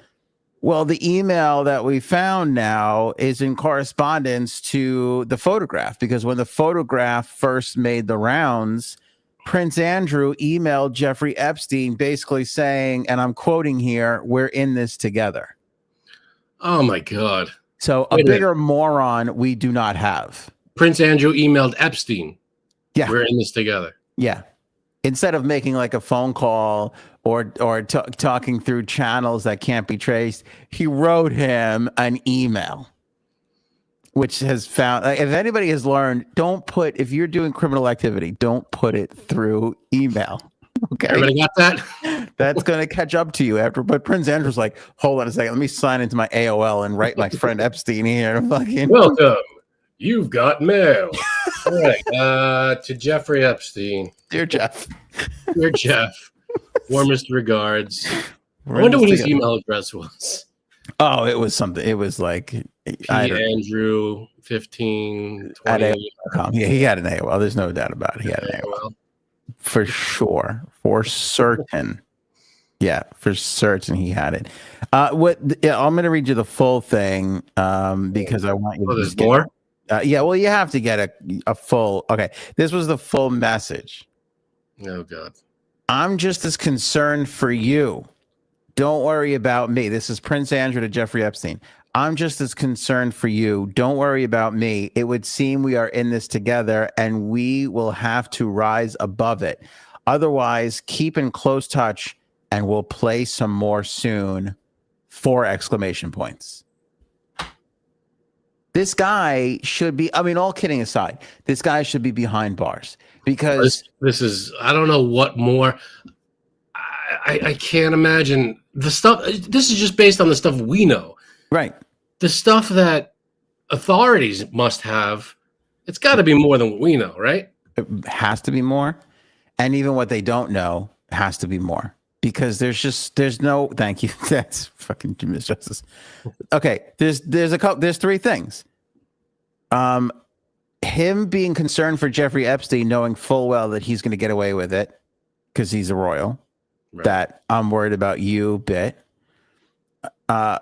Well, the email that we found now is in correspondence to the photograph, because when the photograph first made the rounds, Prince Andrew emailed Jeffrey Epstein basically saying, and I'm quoting here, we're in this together. Oh, my God. So a bigger moron we do not have. Prince Andrew emailed Epstein. Yeah. We're in this together. Yeah. Instead of making like a phone call or talking through channels that can't be traced, he wrote him an email, which has found, like, if anybody has learned, if you're doing criminal activity, don't put it through email. Okay. Everybody got that? That's going to catch up to you after. But Prince Andrew's like, hold on a second. Let me sign into my AOL and write my friend Epstein here. Fucking welcome. You've got mail. All right. To Jeffrey Epstein. Dear Jeff. Dear Jeff. Warmest regards. I wonder what his email address was. Oh, it was something. It was like Andrew 15 20. Yeah, he had an AOL. There's no doubt about it. He had an AOL. For sure. For certain. Yeah, for certain he had it. I'm going to read you the full thing because I want you to. There's more? Yeah, well, you have to get a full. Okay, this was the full message. Oh, God. I'm just as concerned for you. Don't worry about me. This is Prince Andrew to Jeffrey Epstein. I'm just as concerned for you. Don't worry about me. It would seem we are in this together and we will have to rise above it. Otherwise, keep in close touch and we'll play some more soon. 4 exclamation points. This guy should be, I mean, all kidding aside, this guy should be behind bars because this is, I don't know what more. I can't imagine the stuff. This is just based on the stuff we know. Right. The stuff that authorities must have, it's got to be more than what we know, right? It has to be more. And even what they don't know has to be more. Because there's no, thank you. That's fucking misjustice. Okay, there's 3 things. Him being concerned for Jeffrey Epstein, knowing full well that he's going to get away with it because he's a royal. Right. That I'm worried about you bit.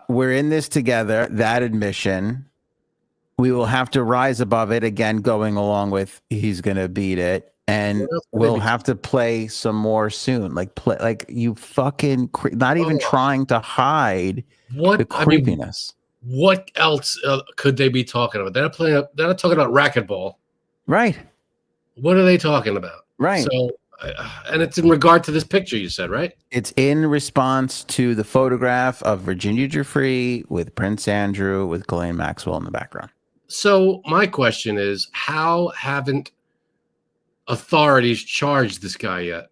We're in this together. That admission. We will have to rise above it again, going along with he's going to beat it. And we'll have to play some more soon. Like you fucking not even trying to hide the creepiness. What else could they be talking about? They're not talking about racquetball, right? What are they talking about? Right. So, and it's in regard to this picture you said, right? It's in response to the photograph of Virginia Giuffre with Prince Andrew with Ghislaine Maxwell in the background. So my question is, how haven't authorities charged this guy yet?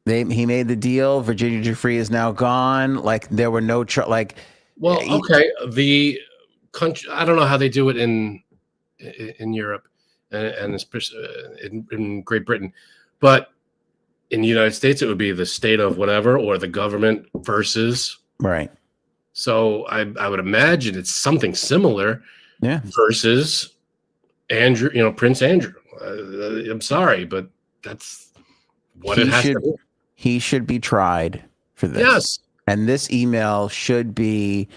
He made the deal. Virginia Giuffre is now gone. Like there were no Well, okay, the country. I don't know how they do it in Europe and especially in Great Britain, but in the United States, it would be the state of whatever or the government versus. Right. So I would imagine it's something similar. Yeah. Versus Andrew, Prince Andrew. I'm sorry, but that's what it has to be. He should be tried for this. Yes. And this email should be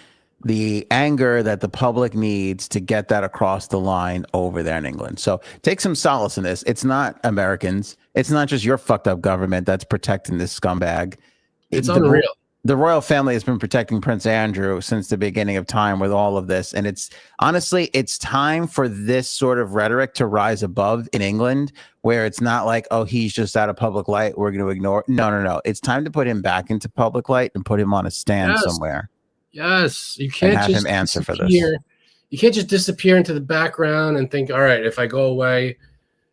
the anger that the public needs to get that across the line over there in England. So take some solace in this. It's not Americans. It's not just your fucked up government that's protecting this scumbag. It's unreal. The royal family has been protecting Prince Andrew since the beginning of time with all of this. And it's time for this sort of rhetoric to rise above in England, where it's not like, oh, he's just out of public light, we're going to ignore. No. It's time to put him back into public light and put him on a stand somewhere. Yes. You can't have just him answer for this. You can't just disappear into the background and think, all right, if I go away,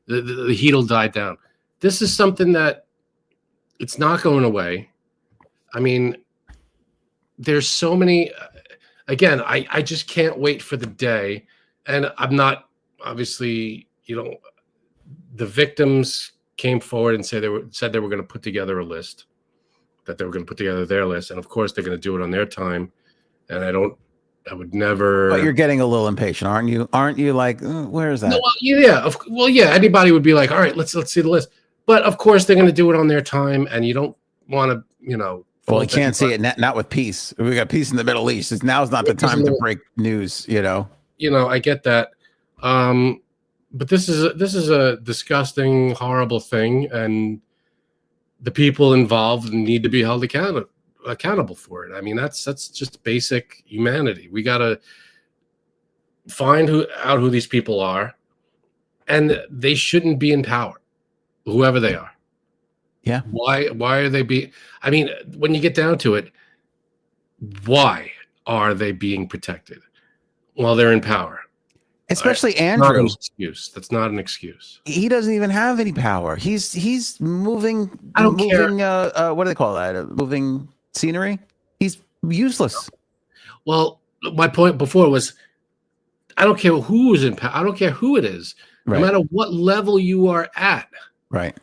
the heat will die down. This is something that it's not going away. I mean, there's so many. Again, I just can't wait for the day. And I'm not, obviously, the victims came forward and said they were going to put together a list, that they were going to put together their list. And of course, they're going to do it on their time. And I would never. But you're getting a little impatient, aren't you? Aren't you like, where is that? No, yeah. Anybody would be like, all right, let's see the list. But of course, they're going to do it on their time. And you don't want to, Well, you can't see it not with peace. We got peace in the Middle East. Now's not the time to break news. I get that, but this is a disgusting, horrible thing, and the people involved need to be held accountable for it. I mean, that's just basic humanity. We gotta find out who these people are, and they shouldn't be in power, whoever they are. Yeah. Why are they being? I mean, when you get down to it, why are they being protected while they're in power? Especially Andrew. That's not an excuse. He doesn't even have any power. He's moving. I don't care. What do they call that? Moving scenery. He's useless. Well, my point before was, I don't care who is in power. I don't care who it is. Right. No matter what level you are at. Right.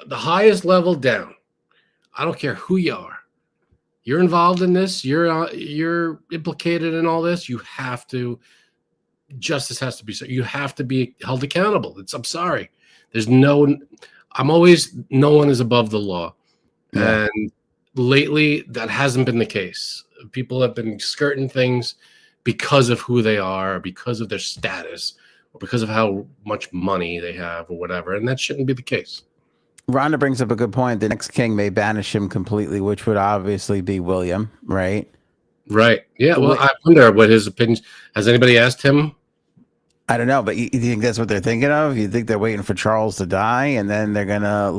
The highest level down. I don't care who you are. You're involved in this. You're implicated in all this. You have to. Justice has to be. You have to be held accountable. I'm sorry. I'm always. No one is above the law, and lately that hasn't been the case. People have been skirting things because of who they are, because of their status, or because of how much money they have, or whatever, and that shouldn't be the case. Rhonda brings up a good point. The next king may banish him completely, which would obviously be William, right? Right. Yeah. Well, I wonder what his opinion. Has anybody asked him? I don't know, but you think that's what they're thinking of? You think they're waiting for Charles to die and then they're gonna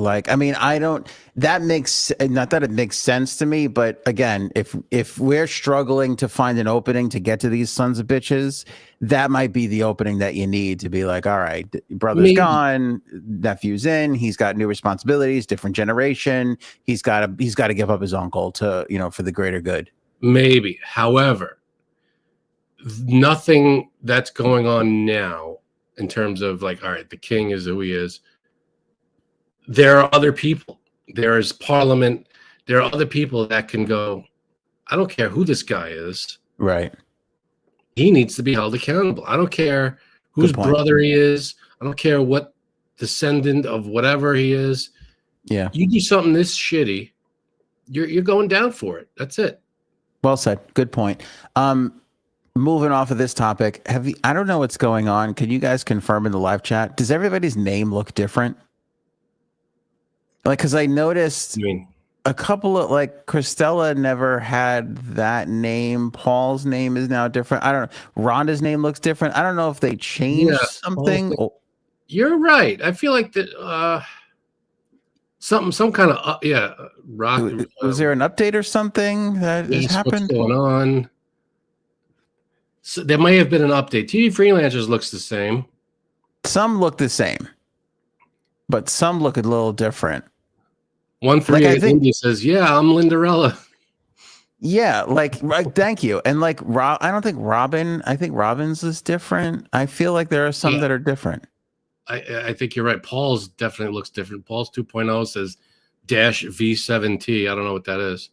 that makes, not that it makes sense to me, but again, if we're struggling to find an opening to get to these sons of bitches, that might be the opening that you need to be like, all right, brother's gone, nephew's in, he's got new responsibilities, different generation, he's got to give up his uncle to, for the greater good. Maybe. However, nothing that's going on now in terms of like, all right, the king is who he is. There are other people. There is Parliament. There are other people that can go, I don't care who this guy is. Right. He needs to be held accountable. I don't care whose brother he is. I don't care what descendant of whatever he is. Yeah. You do something this shitty, you're going down for it. That's it. Well said. Good point. Moving off of this topic, I don't know what's going on. Can you guys confirm in the live chat? Does everybody's name look different? Like, because I noticed a couple of, like, Christella never had that name. Paul's name is now different. I don't know. Rhonda's name looks different. I don't know if they changed something. You're right. I feel like that some kind of rock. Was there an update or something that has happened? What's going on? So there may have been an update. TV Freelancers looks the same. Some look the same, but some look a little different. 138 India says, "Yeah, I'm Lindarella." Yeah, like thank you. And like I don't think Robin. I think Robin's is different. I feel like there are some that are different. I think you're right. Paul's definitely looks different. Paul's 2.0 says -V7T. I don't know what that is.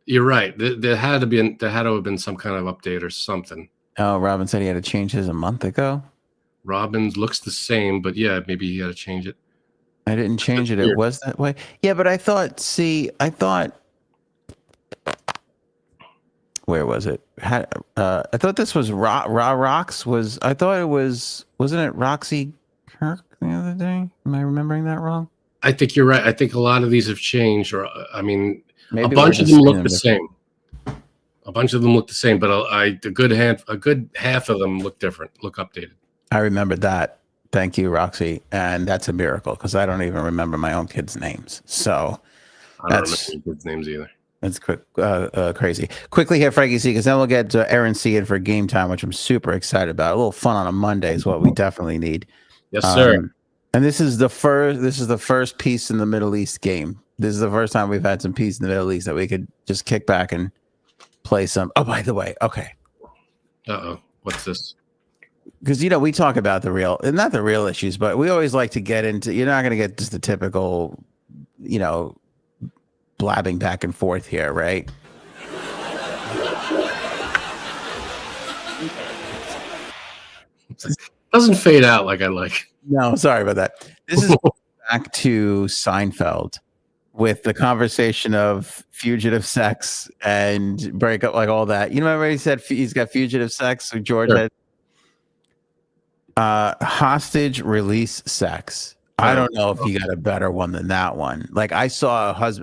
You're right. There had to have been some kind of update or something. Oh, Robin said he had to change his a month ago. Robin's looks the same, but yeah, maybe he had to change it. I didn't change it. It was that way. Yeah, but I thought. Where was it? I thought this was Rocks. I thought it was. Wasn't it Roxy Kirk the other day? Am I remembering that wrong? I think you're right. I think a lot of these have changed, or I mean, maybe a bunch of them look the same. A bunch of them look the same, but a good half of them look different, look updated. I remember that. Thank you, Roxy, and that's a miracle because I don't even remember my own kids' names. So I don't remember any kids' names either. That's crazy. Quickly here, Frankie C, because then we'll get Aaron C in for game time, which I'm super excited about. A little fun on a Monday is what we definitely need. Yes, sir. And this is the first piece in the Middle East game. This is the first time we've had some peace in the Middle East that we could just kick back and play some. Oh, by the way, okay. What's this? Because we talk about not the real issues, but we always like to get into. You're not going to get just the typical, blabbing back and forth here, right? Doesn't fade out like I like. No, sorry about that. This is back to Seinfeld with the conversation of fugitive sex and breakup, like all that. You remember he said he's got fugitive sex? So George had hostage release sex. I don't know if you got a better one than that one. Like I saw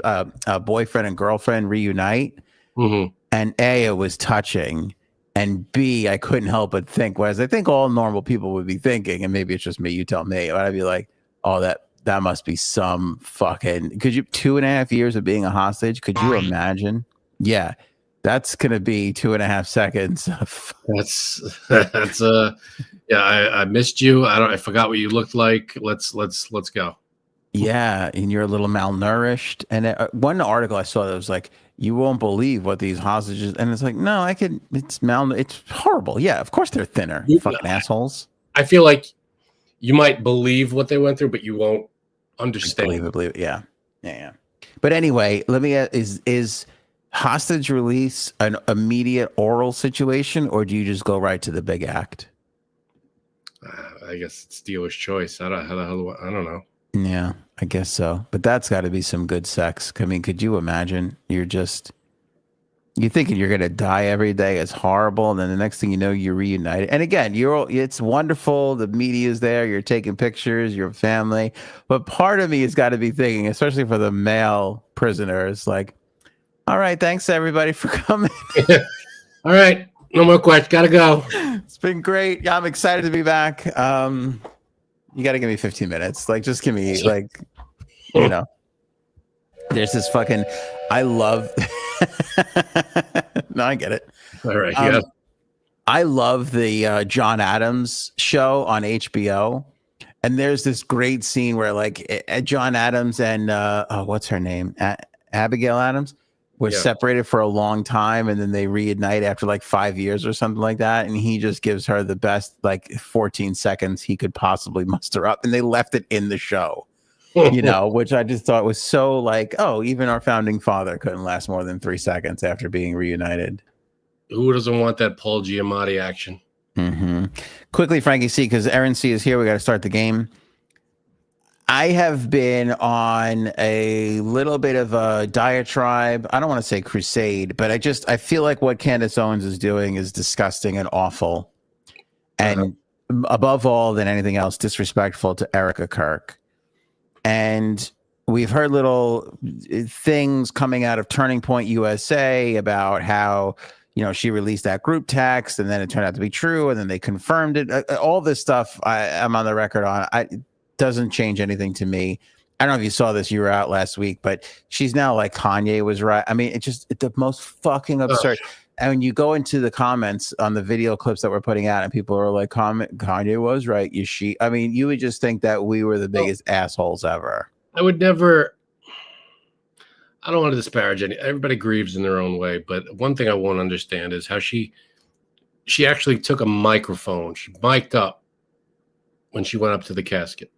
a boyfriend and girlfriend reunite, and A, it was touching, and B, I couldn't help but think, whereas I think all normal people would be thinking, and maybe it's just me, you tell me, but I'd be like, oh, that must be some fucking, 2.5 years of being a hostage? Could you imagine? Yeah. That's gonna be 2.5 seconds. That's yeah. I missed you. I forgot what you looked like. Let's go. Yeah, and you're a little malnourished. And one article I saw that was like, you won't believe what these hostages. And it's like, no, it's horrible. Yeah, of course they're thinner. Fucking assholes. I feel like you might believe what they went through, but you won't understand. Believe. Yeah. But anyway, let me ask: is hostage release an immediate oral situation, or do you just go right to the big act? I guess it's dealer's choice. I don't know. Yeah, I guess so. But that's got to be some good sex. I mean, could you imagine? You're thinking you're gonna die every day. It's horrible, and then the next thing you know, you're reunited. And again, it's wonderful. The media's there. You're taking pictures. Your family. But part of me has got to be thinking, especially for the male prisoners, like, all right, thanks everybody for coming. All right, no more questions. Gotta go. It's been great. Yeah, I'm excited to be back. You got to give me 15 minutes. Like, just give me There's this fucking. I love. No, I get it. All right. Yeah. I love the John Adams show on HBO. And there's this great scene where like John Adams and what's her name? Abigail Adams were separated for a long time, and then they reunite after like 5 years or something like that. And he just gives her the best like 14 seconds he could possibly muster up. And they left it in the show, which I just thought was so like, oh, even our founding father couldn't last more than 3 seconds after being reunited. Who doesn't want that Paul Giamatti action? Quickly, Frankie C, because Aaron C is here. We got to start the game. I have been on a little bit of a diatribe. I don't want to say crusade, but I feel like what Candace Owens is doing is disgusting and awful. And above all than anything else, disrespectful to Erika Kirk. And we've heard little things coming out of Turning Point USA about how, she released that group text and then it turned out to be true. And then they confirmed it. All this stuff I'm on the record on. It doesn't change anything to me. I don't know if you saw this, you were out last week, but she's now like Kanye was right. I mean, it's the most fucking absurd. And when you go into the comments on the video clips that we're putting out, and people are like, Kanye was right. I mean, you would just think that we were the biggest assholes ever. I would never. I don't want to disparage everybody grieves in their own way, but one thing I won't understand is how she actually took a microphone. She mic'd up when she went up to the casket.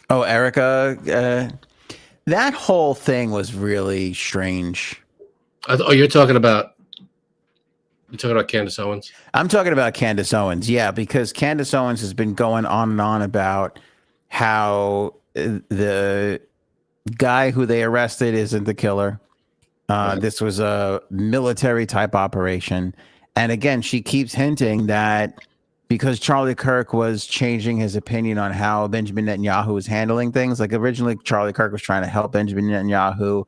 Oh, Erika, that whole thing was really strange. You're talking about Candace Owens? I'm talking about Candace Owens, yeah, because Candace Owens has been going on and on about how the guy who they arrested isn't the killer. This was a military type operation. And again, she keeps hinting that because Charlie Kirk was changing his opinion on how Benjamin Netanyahu was handling things. Like originally, Charlie Kirk was trying to help Benjamin Netanyahu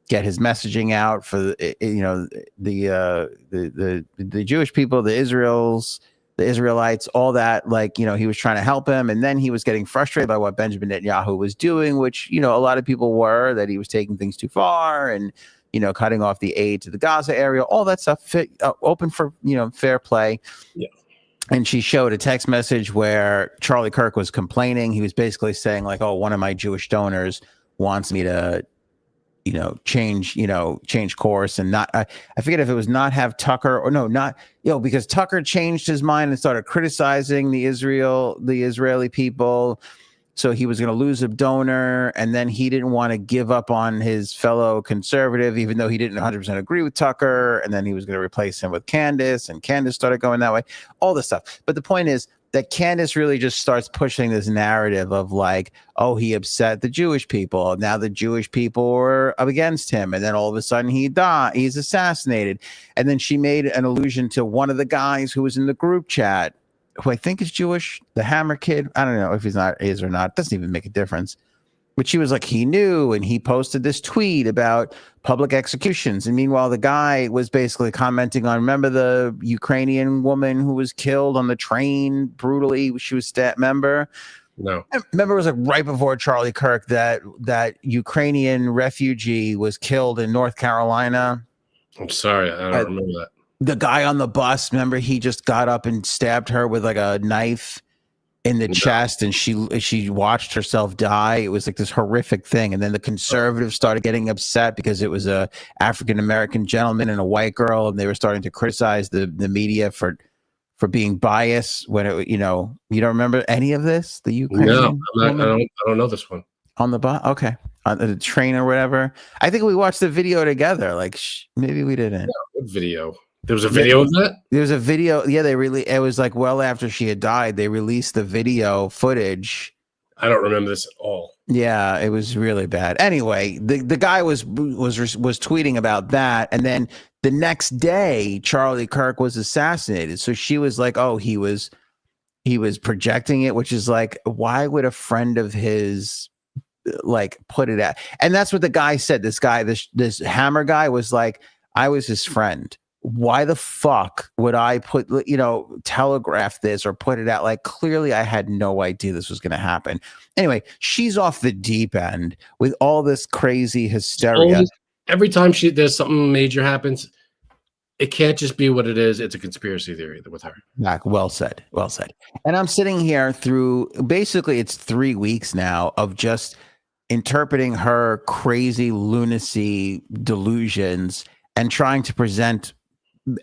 get his messaging out for the Jewish people, the Israelites, all that. Like, he was trying to help him, and then he was getting frustrated by what Benjamin Netanyahu was doing, which a lot of people were, that he was taking things too far and cutting off the aid to the Gaza area, all that stuff open for fair play. Yeah. And she showed a text message where Charlie Kirk was complaining. He was basically saying like, "Oh, one of my Jewish donors wants me to, change course and not." I forget if it was not have Tucker or no, not because Tucker changed his mind and started criticizing the Israeli people. So he was going to lose a donor, and then he didn't want to give up on his fellow conservative, even though he didn't 100% agree with Tucker. And then he was going to replace him with Candace, and Candace started going that way, all this stuff. But the point is that Candace really just starts pushing this narrative of like, oh, he upset the Jewish people. Now the Jewish people were up against him. And then all of a sudden he died. He's assassinated. And then she made an allusion to one of the guys who was in the group chat, who I think is Jewish, the Hammer kid. I don't know if is or not. It doesn't even make a difference. But she was like, he knew, and he posted this tweet about public executions. And meanwhile, the guy was basically commenting on, remember the Ukrainian woman who was killed on the train brutally? She was member. No. I remember it was like right before Charlie Kirk that Ukrainian refugee was killed in North Carolina. I'm sorry, I don't remember that. The guy on the bus, remember, he just got up and stabbed her with like a knife in the chest, and she watched herself die. It was like this horrific thing. And then the conservatives started getting upset because it was a African-American gentleman and a white girl, and they were starting to criticize the media for being biased when it, you don't remember any of this? The Ukrainian I don't know this one. On the bus? Okay. On the train or whatever. I think we watched the video together. Like maybe we didn't. Yeah, what video? There was a video of that? There was a video. Yeah, it was like well after she had died. They released the video footage. I don't remember this at all. Yeah, it was really bad. Anyway, the guy was tweeting about that, and then the next day, Charlie Kirk was assassinated. So she was like, "Oh, he was projecting it," which is like, why would a friend of his like put it at? And that's what the guy said. This guy, this Hammer guy, was like, I was his friend. Why the fuck would I telegraph this or put it out? Like, clearly I had no idea this was going to happen. Anyway, she's off the deep end with all this crazy hysteria. Every time there's something major happens, it can't just be what it is. It's a conspiracy theory with her. Back. Well said. Well said. And I'm sitting here through basically it's 3 weeks now of just interpreting her crazy lunacy delusions and trying to present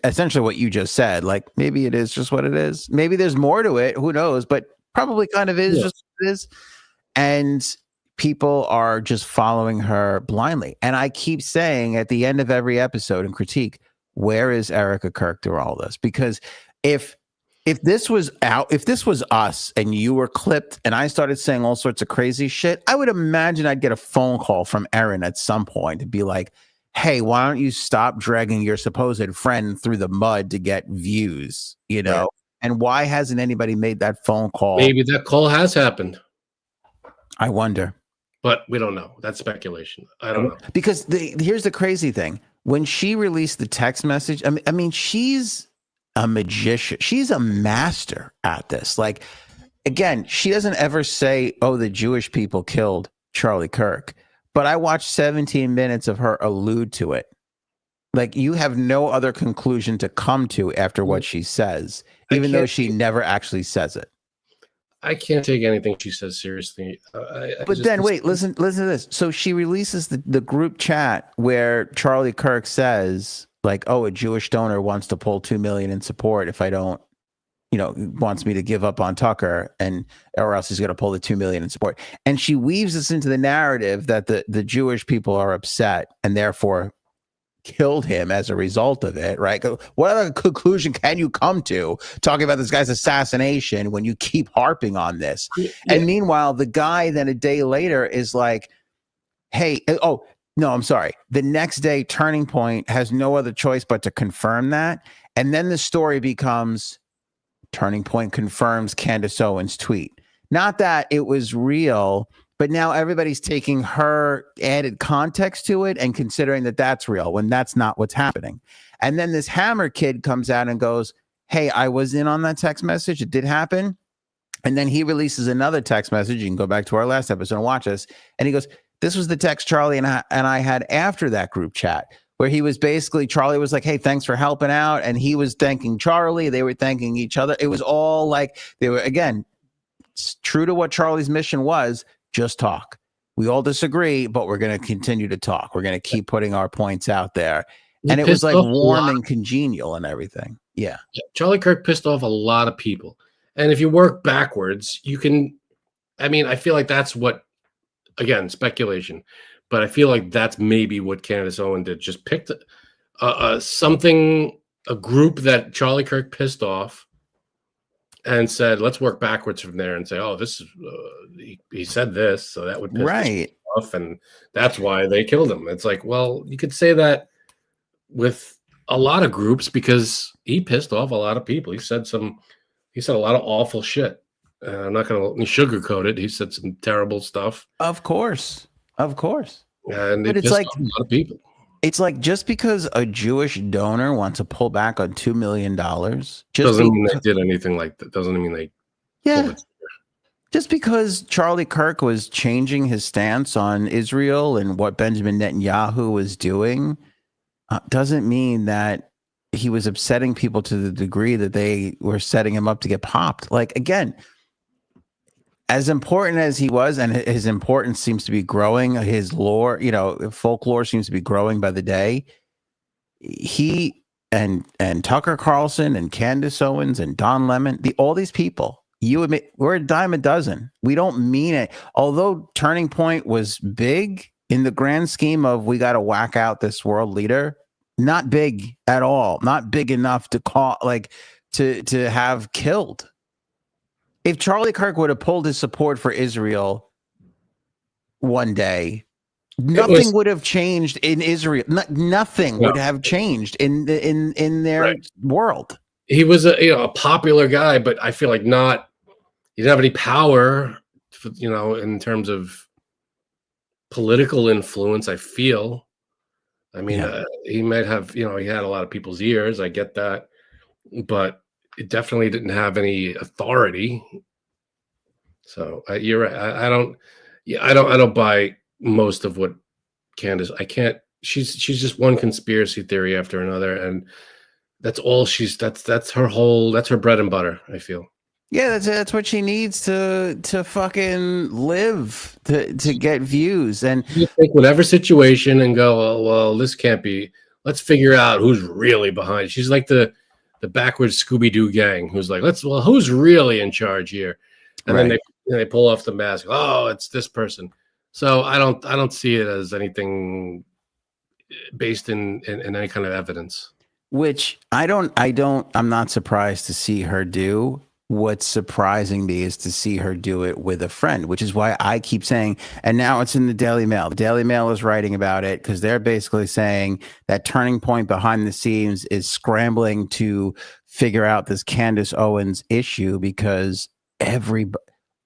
essentially what you just said. Like, maybe it is just what it is. Maybe there's more to it. Who knows? But probably kind of is just what it is. And people are just following her blindly. And I keep saying at the end of every episode in critique, where is Erika Kirk through all this? Because if this was us and you were clipped and I started saying all sorts of crazy shit, I would imagine I'd get a phone call from Erin at some point to be like, hey, why don't you stop dragging your supposed friend through the mud to get views, Right. And why hasn't anybody made that phone call? Maybe that call has happened. I wonder. But we don't know. That's speculation. I don't know. Because here's the crazy thing. When she released the text message, I mean, she's a magician. She's a master at this. Like, again, she doesn't ever say, oh, the Jewish people killed Charlie Kirk. But I watched 17 minutes of her allude to it Like, you have no other conclusion to come to after what she says, even though she never actually says it. I can't take anything she says seriously. But then wait, listen to this. So she releases the group chat where Charlie Kirk says, like, oh, a Jewish donor wants to pull $2 million in support if I don't, wants me to give up on Tucker, or else he's going to pull the $2 million in support. And she weaves this into the narrative that the Jewish people are upset and therefore killed him as a result of it, right? What other conclusion can you come to talking about this guy's assassination when you keep harping on this? Yeah. And meanwhile, the guy then a day later is like, hey, oh, no, I'm sorry. The next day, Turning Point has no other choice but to confirm that. And then the story becomes Turning Point confirms Candace Owens' tweet. Not that it was real, but now everybody's taking her added context to it and considering that that's real when that's not what's happening. And then this Hammer kid comes out and goes, hey, I was in on that text message. It did happen. And then he releases another text message. You can go back to our last episode and watch this. And he goes, this was the text Charlie and I had after that group chat, where he was basically, Charlie was like, hey, thanks for helping out. And he was thanking Charlie. They were thanking each other. It was all like, they were, again, true to what Charlie's mission was. Just talk. We all disagree, but we're going to continue to talk. We're going to keep putting our points out there. And it was like warm and congenial and everything. Yeah. Charlie Kirk pissed off a lot of people. And if you work backwards, you can, I feel like that's what, again, speculation, but I feel like that's maybe what Candace Owens did. Just picked a group that Charlie Kirk pissed off, and said, let's work backwards from there and say, oh, this is, he said this, so that would piss this off, and that's why they killed him. It's like, well, you could say that with a lot of groups because he pissed off a lot of people. He said a lot of awful shit. I'm not going to sugarcoat it. He said some terrible stuff. Of course. And but it's like a lot of people. It's like, just because a Jewish donor wants to pull back on $2 million doesn't mean they did anything like that. Doesn't mean they. Yeah. Just because Charlie Kirk was changing his stance on Israel and what Benjamin Netanyahu was doing doesn't mean that he was upsetting people to the degree that they were setting him up to get popped. Like, again, as important as he was, and his importance seems to be growing, his lore, folklore seems to be growing by the day. He and Tucker Carlson and Candace Owens and Don Lemon, all these people, you admit, we're a dime a dozen. We don't mean it. Although Turning Point was big in the grand scheme of we got to whack out this world leader, not big at all. Not big enough to call, like, to have killed. If Charlie Kirk would have pulled his support for Israel one day, nothing would have changed in Israel. Nothing would have changed in their world. He was a popular guy, but I feel like he didn't have any power, in terms of political influence. I feel. He might have, he had a lot of people's ears. I get that, but it definitely didn't have any authority. So you're right. I don't buy most of what Candace. I can't. She's just one conspiracy theory after another, and that's all that's her bread and butter. I feel. Yeah, that's what she needs to fucking live, to get views. And you take whatever situation and go, oh, well, this can't be. Let's figure out who's really behind. She's like the backwards Scooby-Doo gang who's like, who's really in charge here? And then they pull off the mask. Oh, it's this person. So I don't see it as anything based in any kind of evidence. Which I'm not surprised to see her do. What's surprising me is to see her do it with a friend, which is why I keep saying, and now it's in the Daily Mail. The Daily Mail is writing about it because they're basically saying that Turning Point behind the scenes is scrambling to figure out this Candace Owens issue because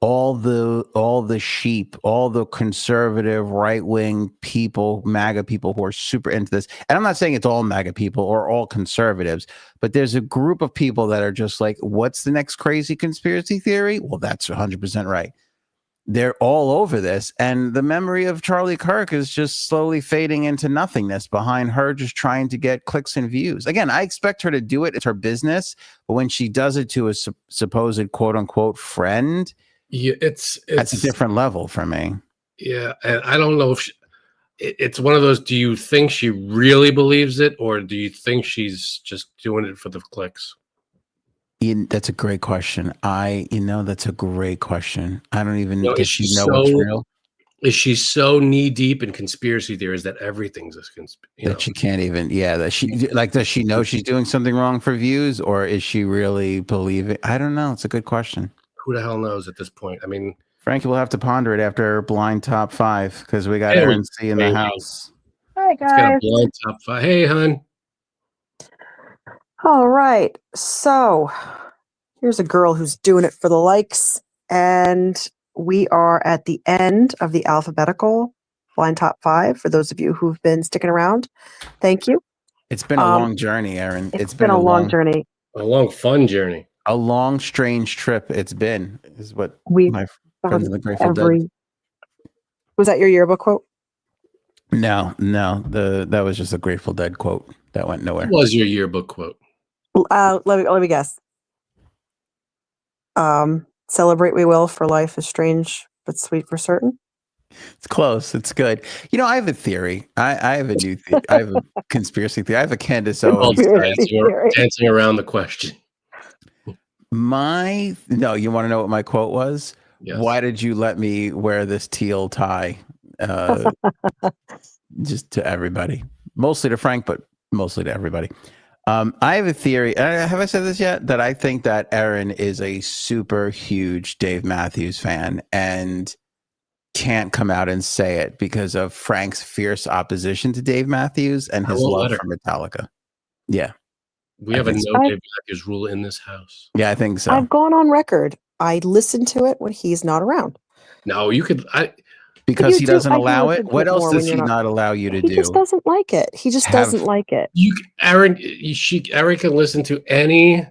all the sheep, all the conservative right-wing people, MAGA people who are super into this. And I'm not saying it's all MAGA people or all conservatives, but there's a group of people that are just like, what's the next crazy conspiracy theory? Well, that's 100% right. they're all over this, and the memory of Charlie Kirk is just slowly fading into nothingness behind her just trying to get clicks and views. Again, I expect her to do it. It's her business. But when she does it to a supposed quote unquote friend, it's that's a different level for me. Yeah, and I don't know if it's one of those, do you think she really believes it, or do you think she's just doing it for the clicks? That's a great question. That's a great question. I don't even Is does she she know what's real? Is she so knee deep in conspiracy theories that everything's a conspiracy? She can't even, that she does she know she's doing something wrong for views, or is she really believing? I don't know. It's a good question. Who the hell knows at this point? I mean, Frankie will have to ponder it after blind top 5 because we got Aaron C in the house. Hi, guys. It's got a blind top 5. Hey, hon. All right. So here's a girl who's doing it for the likes. And we are at the end of the alphabetical blind top 5. For those of you who've been sticking around, thank you. It's been a long journey, Aaron. It's been a long journey. A long, fun journey. A long, strange trip it's been, is what my friends in the Grateful Dead. Was that your yearbook quote? No, that was just a Grateful Dead quote that went nowhere. What was your yearbook quote? Let me guess. Celebrate we will, for life is strange but sweet for certain. It's close. It's good. I have a theory. I have a new theory. I have a conspiracy theory. I have a Candace Owens. You're dancing around the question. You want to know what my quote was? Yes. Why did you let me wear this teal tie? Just to everybody, mostly to Frank, but mostly to everybody. I have a theory. Have I said this yet? That I think that Aaron is a super huge Dave Matthews fan and can't come out and say it because of Frank's fierce opposition to Dave Matthews and his love for Metallica. Yeah. We have a no Dave Matthews rule in this house. Yeah, I think so. I've gone on record. I listen to it when he's not around. No, you could. Because he doesn't allow it. What else does he not allow you to do? He just doesn't like it. He just doesn't like it. Aaron can listen to anything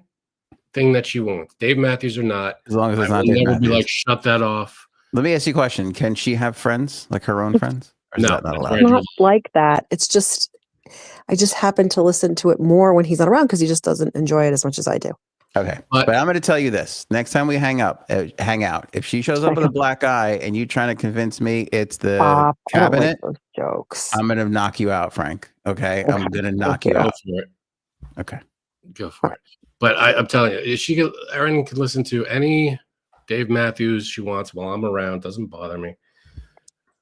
that she wants, Dave Matthews or not. As long as it's not Dave Matthews. Never be like, shut that off. Let me ask you a question. Can she have friends, like her own friends? Or is that not allowed? Not like that. It's just, I just happen to listen to it more when he's not around because he just doesn't enjoy it as much as I do. Okay, but I'm going to tell you this: next time we hang out, if she shows up with a black eye and you trying to convince me it's the cabinet, I don't like those jokes. I'm going to knock you out, Frank. Okay, I'm going to knock you out. Go for it. Okay, go for it. But I'm telling you, Aaron can listen to any Dave Matthews she wants while I'm around. Doesn't bother me.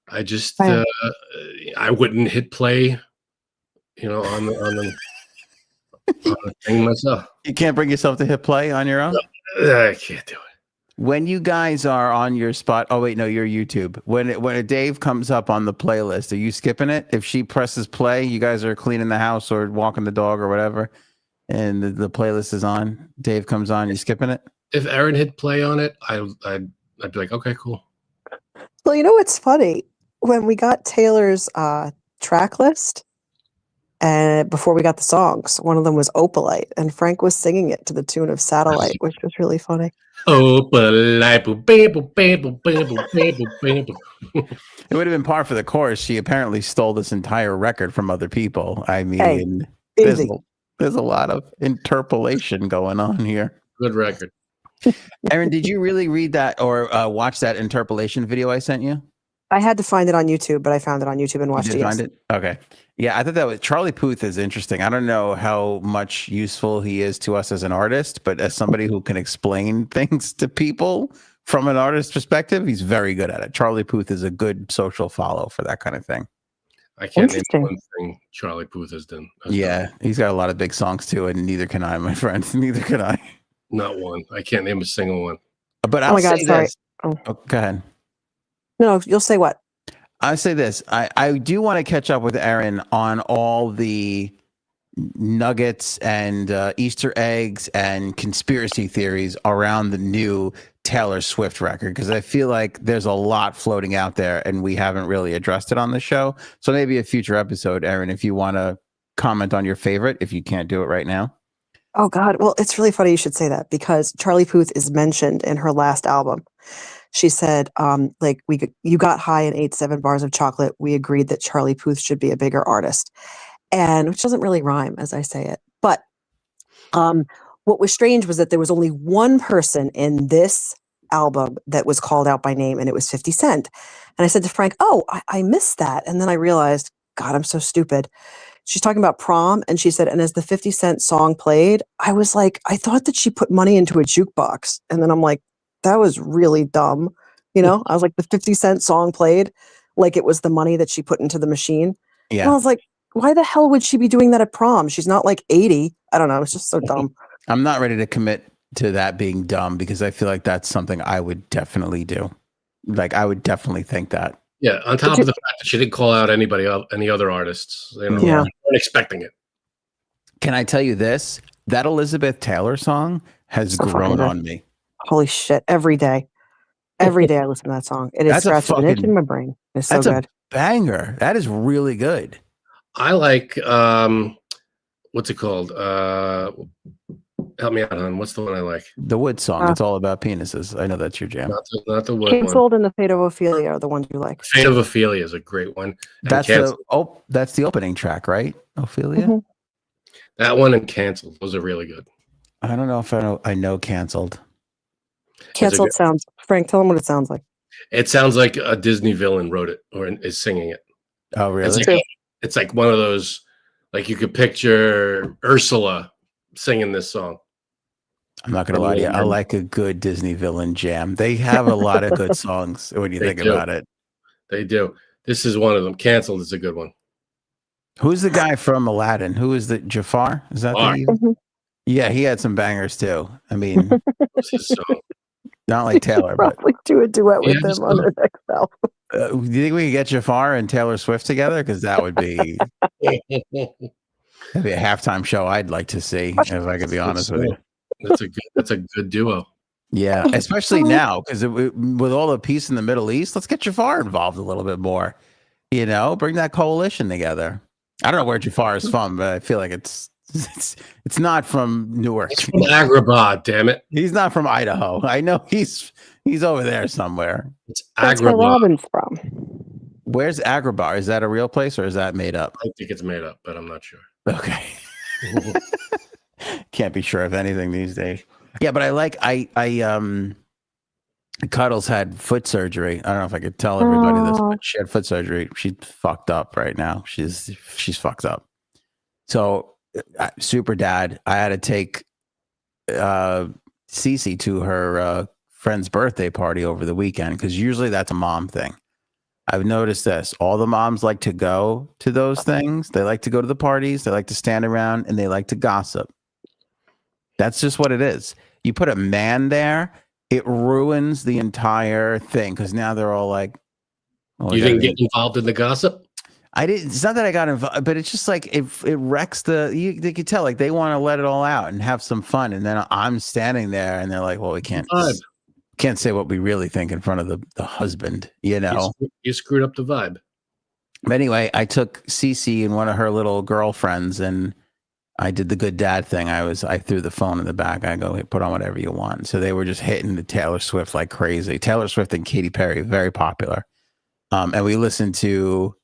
I just I wouldn't hit play, on the thing myself. You can't bring yourself to hit play on your own? I can't do it. When you guys are on your spot, oh wait, no, you're YouTube. When a Dave comes up on the playlist, are you skipping it? If she presses play, you guys are cleaning the house or walking the dog or whatever, and the playlist is on, Dave comes on, you skipping it? If Aaron hit play on it, I'd be like, okay, cool. Well, you know what's funny? When we got Taylor's track list, and before we got the songs, one of them was Opalite, and Frank was singing it to the tune of Satellite, which was really funny. Opalite. It would have been par for the course. She apparently stole this entire record from other people. I mean, there's a lot of interpolation going on here. Good record. Aaron, did you really read that or watch that interpolation video I sent you? I had to find it on YouTube, but I found it on YouTube and watched it. Find it? Okay. Yeah, I thought that was Charlie Puth is interesting. I don't know how much useful he is to us as an artist, but as somebody who can explain things to people from an artist's perspective, he's very good at it. Charlie Puth is a good social follow for that kind of thing. I can't name one thing Charlie Puth has done. He's got a lot of big songs too, and neither can I, my friend. Neither can I. Not one. I can't name a single one. But I'll say this. Oh, go ahead. No, you'll say what? I say this. I do want to catch up with Aaron on all the nuggets and Easter eggs and conspiracy theories around the new Taylor Swift record, because I feel like there's a lot floating out there and we haven't really addressed it on the show. So maybe a future episode, Aaron, if you want to comment on your favorite, if you can't do it right now. Oh God. Well, it's really funny you should say that because Charlie Puth is mentioned in her last album. She said, like you got high and ate 7 bars of chocolate. We agreed that Charlie Puth should be a bigger artist. And which doesn't really rhyme as I say it. But what was strange was that there was only one person in this album that was called out by name, and it was 50 Cent. And I said to Frank, oh, I missed that. And then I realized, God, I'm so stupid. She's talking about Prom, and she said, and as the 50 Cent song played, I was like, I thought that she put money into a jukebox. And then I'm like, that was really dumb. You know, I was like, the 50 Cent song played like it was the money that she put into the machine. Yeah. And I was like, why the hell would she be doing that at Prom? She's not like 80. I don't know. It's just so dumb. I'm not ready to commit to that being dumb because I feel like that's something I would definitely do. Like I would definitely think that. Yeah, on top of the fact that she didn't call out any other artists. You know, Yeah. weren't expecting it. Can I tell you this? That Elizabeth Taylor song has So grown fucking on me. Holy shit. Every day. Every day I listen to that song. It is That's a scratching an itch fucking- in my brain. It's so That's a good. banger. That is really good. I like what's it called? Help me out, hon. What's the one I like? The Wood song. It's all about penises. I know that's your jam. Not the Wood one. Canceled and The Fate of Ophelia are the ones you like. Fate of Ophelia is a great one. And That's Canceled. that's the opening track, right? Ophelia. Mhm. That one and Canceled. Those are really good. I don't know if I know Canceled. Canceled sounds. Frank, tell them what it sounds like. It sounds like a Disney villain wrote it or is singing it. Oh, really? It's like one of those, like you could picture Ursula singing this song. I'm not gonna lie to you. I like a good Disney villain jam. They have a lot of good songs when you think about it. They do. This is one of them. Canceled is a good one. Who's the guy from Aladdin? Who is the Jafar? Is that Jafar. the? Yeah, he had some bangers too. I mean, What's his song? not like Taylor, but Probably do a duet with Yeah, him on the next album. do you think we could get Jafar and Taylor Swift together? Because that would be that'd be a halftime show I'd like to see, if I could be honest with you. That's a good duo. Yeah, especially now because with all the peace in the Middle East, let's get Jafar involved a little bit more. You know, bring that coalition together. I don't know where Jafar is from, but I feel like it's not from Newark. It's from Agrabah, damn it. He's not from Idaho. I know he's over there somewhere. It's That's where Agrabah. Robin's from. Where's Agrabah? Is that a real place or is that made up? I think it's made up, but I'm not sure. Okay. Can't be sure of anything these days. Yeah, but Cuddles had foot surgery. I don't know if I could tell everybody this, but she had foot surgery. She's fucked up right now. She's fucked up. So super dad, I had to take Cece to her friend's birthday party over the weekend because usually that's a mom thing. I've noticed this. All the moms like to go to those things. They like to go to the parties. They like to stand around and they like to gossip. That's just what it is. You put a man there, it ruins the entire thing because now they're all like, oh, You didn't get involved in the gossip? I didn't. It's not that I got involved, but it's just like it wrecks you could tell like they want to let it all out and have some fun. And then I'm standing there and they're like, well, we can't say what we really think in front of the husband, you know. You screwed up the vibe. But anyway, I took Cece and one of her little girlfriends and I did the good dad thing. I threw the phone in the back. I go, hey, put on whatever you want. So they were just hitting the Taylor Swift like crazy. Taylor Swift and Katy Perry, very popular. And we listened to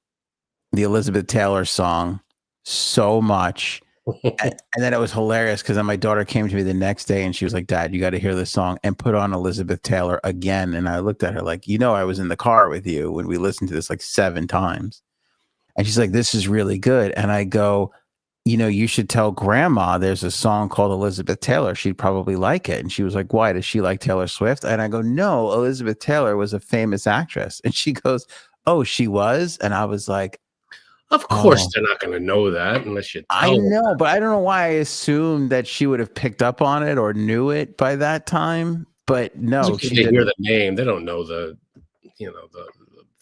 the Elizabeth Taylor song so much. and then it was hilarious because then my daughter came to me the next day and she was like, Dad, you got to hear this song and put on Elizabeth Taylor again. And I looked at her like, I was in the car with you when we listened to this like 7 times. And she's like, this is really good. And I go, you should tell grandma there's a song called Elizabeth Taylor. She'd probably like it. And she was like, why? Does she like Taylor Swift? And I go, no, Elizabeth Taylor was a famous actress. And she goes, oh, she was? And I was like, of course they're not going to know that unless you tell them. know, but I don't know why I assumed that she would have picked up on it or knew it by that time. But no, she didn't hear the name. They don't know the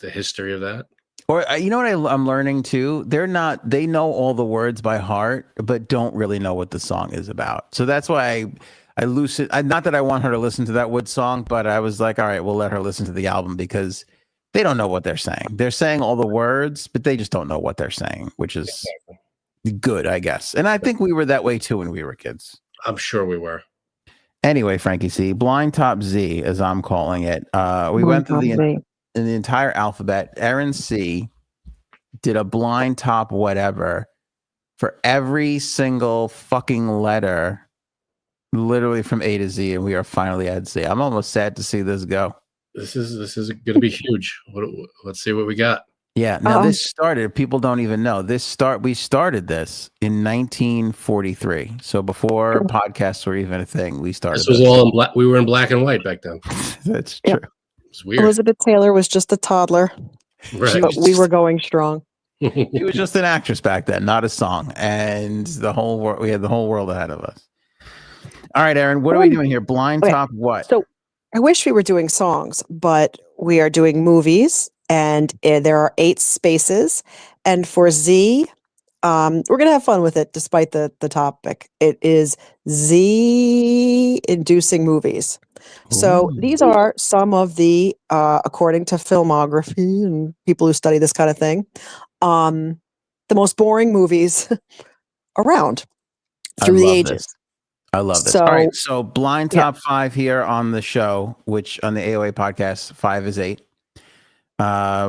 history of that. Or you know what I'm learning too? They know all the words by heart, but don't really know what the song is about. So that's why I loosen. Not that I want her to listen to that Wood song, but I was like, all right, we'll let her listen to the album because they don't know what they're saying. They're saying all the words, but they just don't know what they're saying, which is good, I guess. And I think we were that way too when we were kids. I'm sure we were. Anyway, Frankie C, Blind Top Z, as I'm calling it. We went through the entire alphabet. Aaron C did a blind top whatever for every single fucking letter, literally from A to Z, and we are finally at Z. I'm almost sad to see this go. This is going to be huge. Let's see what we got. Yeah. Now this started. People don't even know we started this in 1943. So before podcasts were even a thing, we started. This was all in black. We were in black and white back then. That's true. It's weird. Elizabeth Taylor was just a toddler, right? But we were going strong. She was just an actress back then, not a song, and the whole world. We had the whole world ahead of us. All right, Aaron, what are we doing here? Blind top what? So I wish we were doing songs, but we are doing movies, and there are 8 spaces. And for Z, we're going to have fun with it despite the topic. It is Z-inducing movies. So these are some of the, according to filmography and people who study this kind of thing, the most boring movies around through the ages. I love this. All right, so blind top 5 here on the show, which on the AOA podcast, 5 is 8.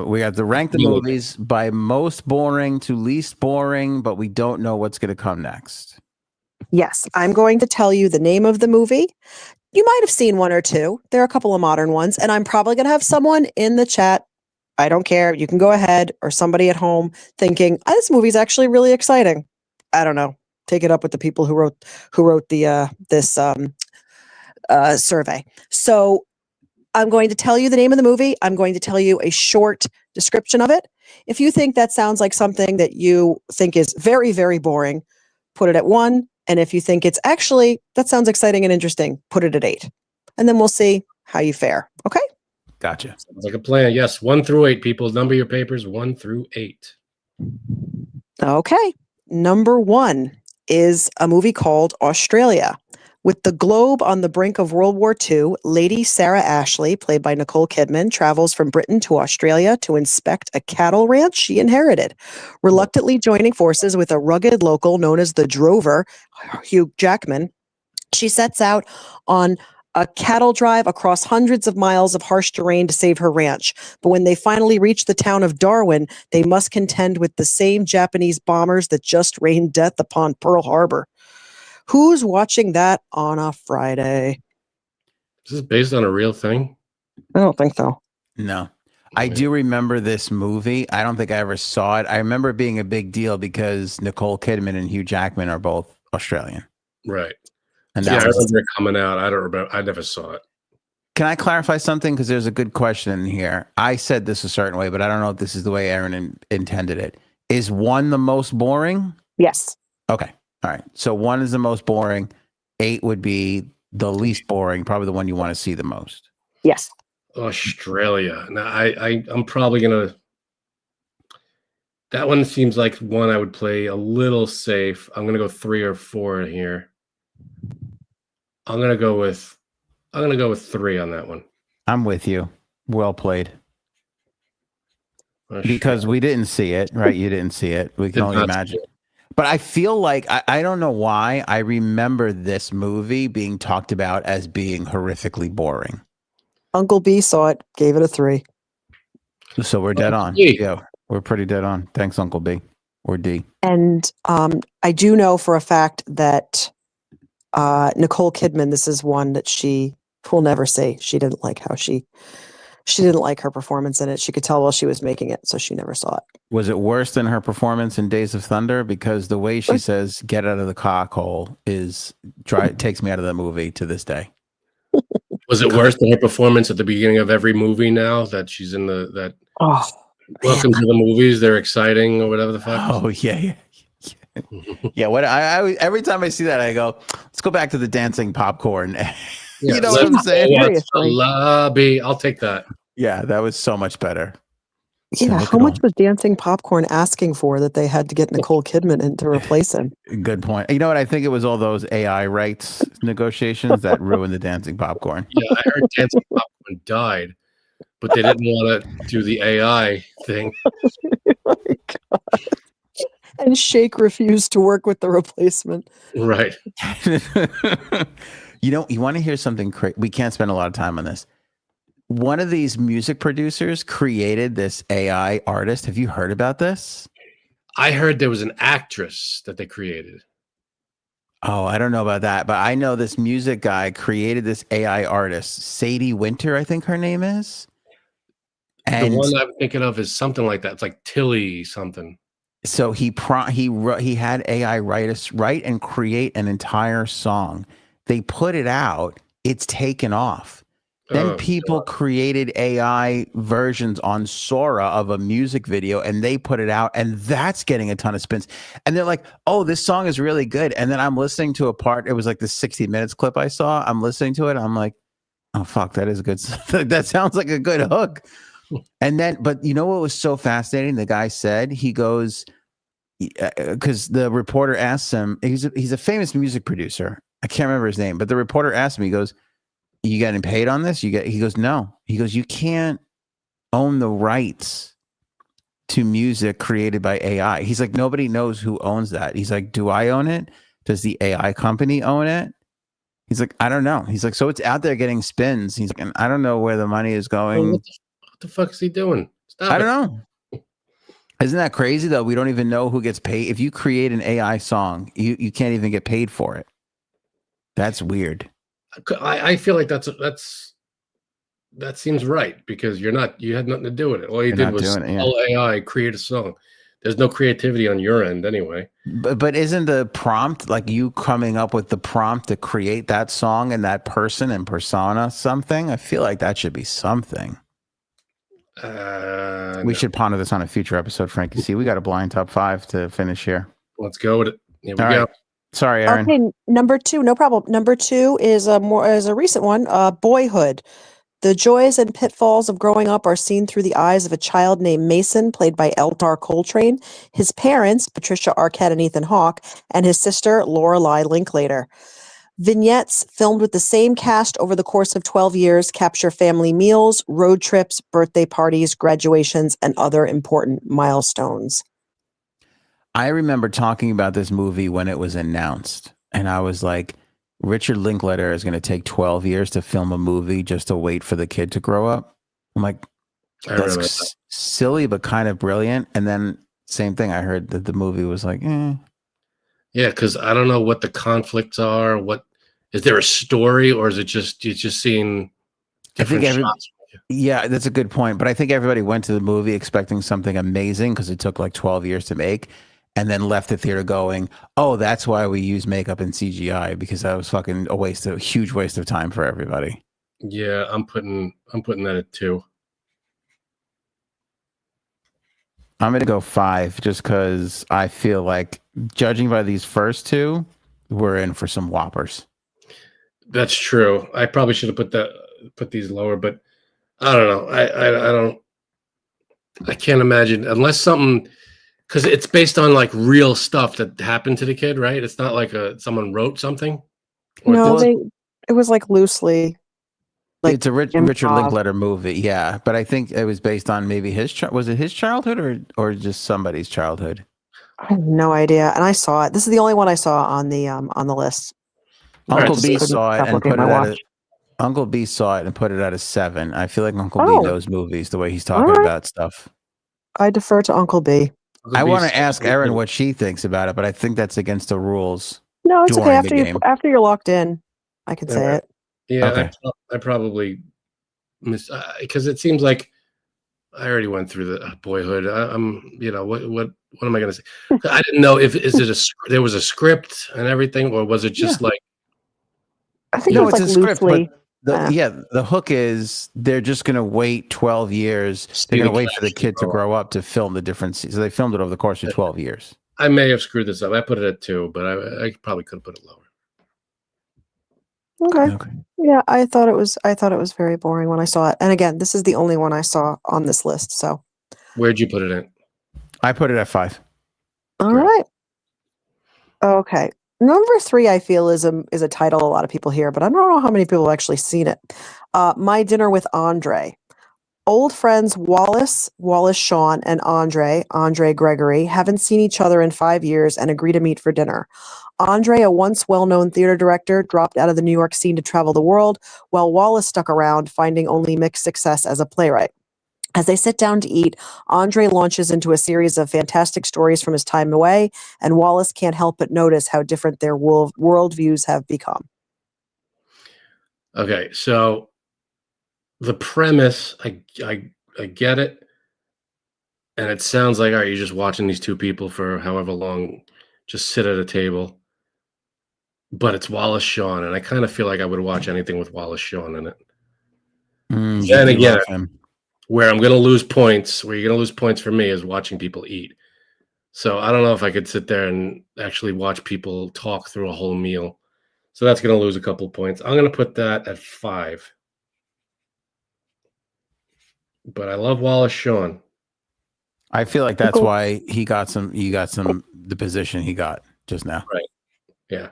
We have to rank the movies by most boring to least boring, but we don't know what's going to come next. Yes, I'm going to tell you the name of the movie. You might have seen one or two. There are a couple of modern ones, and I'm probably going to have someone in the chat. I don't care. You can go ahead, or somebody at home thinking, this movie's actually really exciting. I don't know. Take it up with the people who wrote the this survey. So I'm going to tell you the name of the movie. I'm going to tell you a short description of it. If you think that sounds like something that you think is very, very boring, put it at 1. And if you think it's actually, that sounds exciting and interesting, put it at 8. And then we'll see how you fare. Okay? Gotcha. Sounds like a plan. Yes, 1 through 8, people. Number your papers 1 through 8. Okay. Number 1 is a movie called Australia. With the globe on the brink of World War II, Lady Sarah Ashley, played by Nicole Kidman, travels from Britain to Australia to inspect a cattle ranch she inherited. Reluctantly joining forces with a rugged local known as the Drover, Hugh Jackman, she sets out on a cattle drive across hundreds of miles of harsh terrain to save her ranch. But when they finally reach the town of Darwin, they must contend with the same Japanese bombers that just rained death upon Pearl Harbor. Who's watching that on a Friday? Is this based on a real thing? I don't think so. No. I do remember this movie. I don't think I ever saw it. I remember it being a big deal because Nicole Kidman and Hugh Jackman are both Australian. Right. And I remember it coming out. I don't remember. I never saw it. Can I clarify something? Because there's a good question in here. I said this a certain way, but I don't know if this is the way Aaron intended it. Is 1 the most boring? Yes. Okay. All right. So 1 is the most boring. 8 would be the least boring, probably the one you want to see the most. Yes. Australia. Now, I'm probably going to... That one seems like one I would play a little safe. I'm going to go 3 or 4 here. I'm going to go with 3 on that one. I'm with you. Well played. Because we didn't see it, right? You didn't see it. We can only imagine. But I feel like, I don't know why, I remember this movie being talked about as being horrifically boring. Uncle B saw it, gave it a 3. So we're dead on. Yeah, we're pretty dead on. Thanks, Uncle B. Or D. And I do know for a fact that Nicole Kidman, this is one that she will never say she didn't like how she didn't like her performance in it. She could tell while she was making it, so she never saw it. Was it worse than her performance in Days of Thunder? Because the way she says "get out of the cock hole" takes me out of the movie to this day. Was it worse than her performance at the beginning of every movie now that she's in welcome to the movies, they're exciting or whatever the fuck? Oh yeah. Yeah, what I every time I see that I go, let's go back to the dancing popcorn. You know what I'm saying? Lobby. I'll take that. Yeah, that was so much better. Yeah, how much was Dancing Popcorn asking for that they had to get Nicole Kidman in to replace him? Good point. You know what? I think it was all those AI rights negotiations that ruined the Dancing Popcorn. Yeah, I heard Dancing Popcorn died, but they didn't want to do the AI thing. Oh my God. And Shake refused to work with the replacement. Right. You want to hear something crazy? We can't spend a lot of time on this. One of these music producers created this AI artist. Have you heard about this? I heard there was an actress that they created. Oh, I don't know about that, but I know this music guy created this AI artist, Sadie Winter, I think her name is. And the one I'm thinking of is something like that. It's like Tilly something. so he had AI write and create an entire song. They put it out. It's taken off. Then people created AI versions on Sora of a music video and they put it out, and that's getting a ton of spins. And they're like, oh, this song is really good. And then I'm listening to a part, it was like the 60 minutes clip I saw. I'm listening to it. I'm like, oh, fuck, that is a good. That sounds like a good hook. And then, but you know what was so fascinating? The guy said, he goes, because the reporter asked him, he's a famous music producer. I can't remember his name, but the reporter asked him, he goes, you getting paid on this? He goes, no. He goes, you can't own the rights to music created by AI. He's like, nobody knows who owns that. He's like, do I own it? Does the AI company own it? He's like, I don't know. He's like, so it's out there getting spins. He's like, and I don't know where the money is going. What the fuck is he doing? I don't know. Isn't that crazy though? We don't even know who gets paid. If you create an AI song, you can't even get paid for it. That's weird. I feel like that seems right, because you had nothing to do with it. All you did was tell AI create a song. There's no creativity on your end anyway. But isn't the prompt, like you coming up with the prompt to create that song and that person and persona something? I feel like that should be something. We should ponder this on a future episode, Frankie. See, we got a blind top 5 to finish here. Let's go with it. Here we go. Right. Sorry, Aaron. Okay, number 2, no problem. Number 2 is a recent one. Boyhood. The joys and pitfalls of growing up are seen through the eyes of a child named Mason, played by Eldar Coltrane, his parents, Patricia Arquette and Ethan Hawke, and his sister, Lorelai Linklater. Vignettes filmed with the same cast over the course of 12 years capture family meals, road trips, birthday parties, graduations, and other important milestones. I remember talking about this movie when it was announced, and I was like, Richard Linklater is going to take 12 years to film a movie just to wait for the kid to grow up. I'm like, that's silly, but kind of brilliant. And then same thing, I heard that the movie was like, eh. Yeah, because I don't know what the conflicts are. What is there a story, or is it just you're just seeing different shots? Yeah, that's a good point. But I think everybody went to the movie expecting something amazing because it took like 12 years to make, and then left the theater going, oh, that's why we use makeup and CGI, because that was fucking a huge waste of time for everybody. Yeah, I'm putting that at 2. I'm gonna go 5 just because I feel like, judging by these first 2, we're in for some whoppers. That's true. I probably should have put these lower, but I don't know. I can't imagine, unless something, because it's based on like real stuff that happened to the kid, right? It's not like someone wrote something. No, it was like loosely. Like it's a Richard Linklater movie, yeah. But I think it was based on maybe was it his childhood or just somebody's childhood? I have no idea. And I saw it. This is the only one I saw on the list. Uncle B saw it and put it at Uncle B saw it and put it at a 7. I feel like Uncle B knows movies the way he's talking about stuff. I defer to Uncle B. I want to ask Erin what she thinks about it, but I think that's against the rules. No, it's okay. After you're locked in, I can say it. Yeah, okay. I probably miss, because it seems like I already went through the Boyhood. I'm, what am I going to say? I didn't know if there was a script and everything, or was it just like? I think it's a script. The hook is they're just going to wait 12 years. They're going to wait for the kid to grow up to film the different scenes. So they filmed it over the course of 12 years. I may have screwed this up. I put it at 2, but I probably could have put it lower. Okay. Yeah, I thought it was very boring when I saw it. And again, this is the only one I saw on this list. So where'd you put it in? I put it at 5. All right. Okay. Number 3, I feel, is a title a lot of people hear, but I don't know how many people have actually seen it. My Dinner with Andre. Old friends Wallace Shawn, and Andre Gregory, haven't seen each other in 5 years and agree to meet for dinner. Andre, a once well-known theater director, dropped out of the New York scene to travel the world, while Wallace stuck around, finding only mixed success as a playwright. As they sit down to eat, Andre launches into a series of fantastic stories from his time away, and Wallace can't help but notice how different their worldviews have become. Okay, so the premise, I get it, and it sounds like, all right, you're just watching these two people for however long, just sit at a table. But it's Wallace Shawn, and I kind of feel like I would watch anything with Wallace Shawn in it. Then again, where I'm going to lose points, where you're going to lose points for me, is watching people eat. So I don't know if I could sit there and actually watch people talk through a whole meal. So that's going to lose a couple points. I'm going to put that at 5. But I love Wallace Shawn. I feel like that's why you got the position he got just now. Right. Yeah.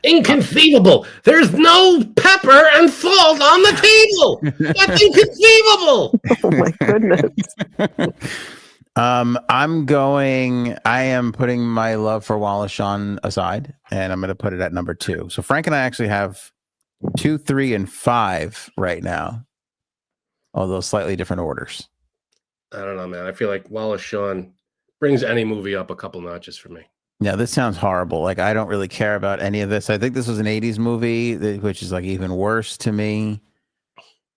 Inconceivable. There's no pepper and salt on the table. That's inconceivable. Oh my goodness. I am putting my love for Wallace Shawn aside, and I'm going to put it at number 2. So Frank and I actually have 2, 3, and 5 right now, although slightly different orders. I don't know, man. I feel like Wallace Shawn brings any movie up a couple notches for me. Yeah, this sounds horrible. Like, I don't really care about any of this. I think this was an 80s movie, which is like even worse to me.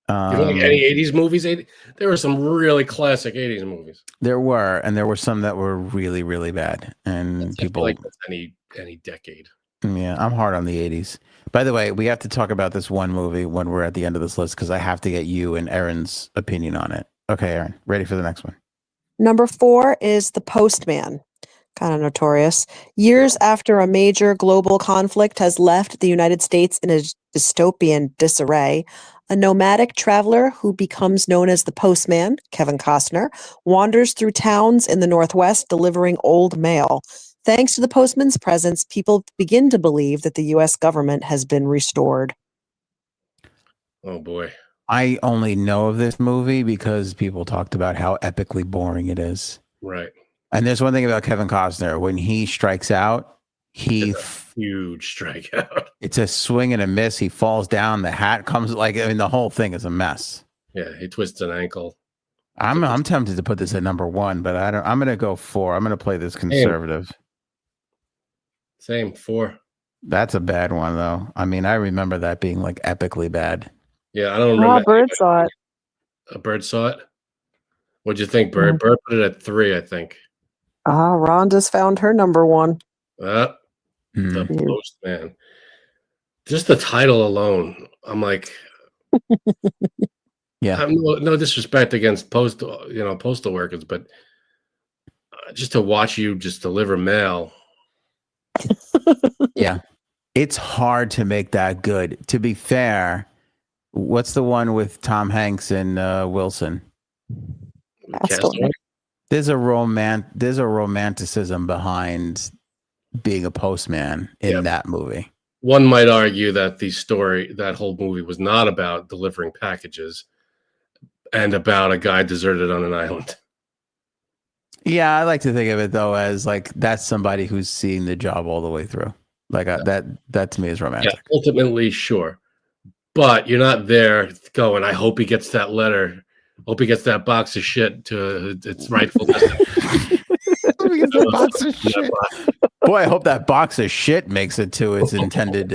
You don't like any 80s movies? There were some really classic 80s movies. There were some that were really, really bad. And people like that's any decade. Yeah, I'm hard on the 80s. By the way, we have to talk about this one movie when we're at the end of this list, because I have to get you and Aaron's opinion on it. Okay, Aaron, ready for the next one? Number 4 is The Postman. Kind of notorious. Years after a major global conflict has left the United States in a dystopian disarray, a nomadic traveler who becomes known as the Postman, Kevin Costner, wanders through towns in the Northwest delivering old mail. Thanks to the postman's presence, people begin to believe that the U.S. government has been restored. Oh, boy. I only know of this movie because people talked about how epically boring it is. Right. And there's one thing about Kevin Costner. When he strikes out, huge strikeout. It's a swing and a miss. He falls down. The hat comes the whole thing is a mess. Yeah, he twists an ankle. I'm tempted to put this at number 1, but I'm going to go 4. I'm going to play this conservative. Same 4. That's a bad one, though. I mean, I remember that being like epically bad. Yeah, I don't remember. A bird saw it. A bird saw it? What'd you think, Bird? Mm-hmm. Bird put it at 3, I think. Rhonda's found her number 1. The Postman. Just the title alone, I'm like, yeah. I'm no disrespect against postal workers, but just to watch you just deliver mail. Yeah, it's hard to make that good. To be fair, what's the one with Tom Hanks and Wilson? There's a romanticism behind being a postman in that movie. One might argue that that whole movie was not about delivering packages and about a guy deserted on an island. Yeah, I like to think of it though as like that's somebody who's seeing the job all the way through. Like that to me is romantic. Yeah, ultimately, sure, but you're not there going, I hope he gets that letter. Hope he gets that box of shit to its rightful destination. Boy, I hope that box of shit makes it to its intended.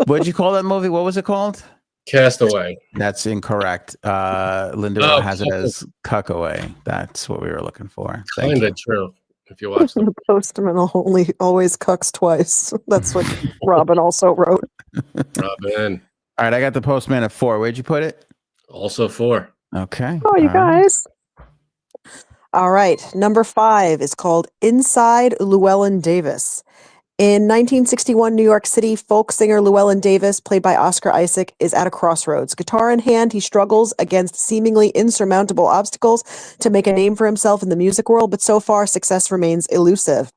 What'd you call that movie? What was it called? Castaway. That's incorrect. Linda has it as Cuckaway. That's what we were looking for. Kind of true. If you watch the Postman always cucks twice. That's what Robin also wrote. Robin. All right, I got the Postman at 4. Where'd you put it? Also 4. Okay. Oh, you guys. All right. Number 5 is called Inside Llewellyn Davis. In 1961 New York City, folk singer Llewellyn Davis, played by Oscar Isaac, is at a crossroads. Guitar in hand, he struggles against seemingly insurmountable obstacles to make a name for himself in the music world, but so far success remains elusive.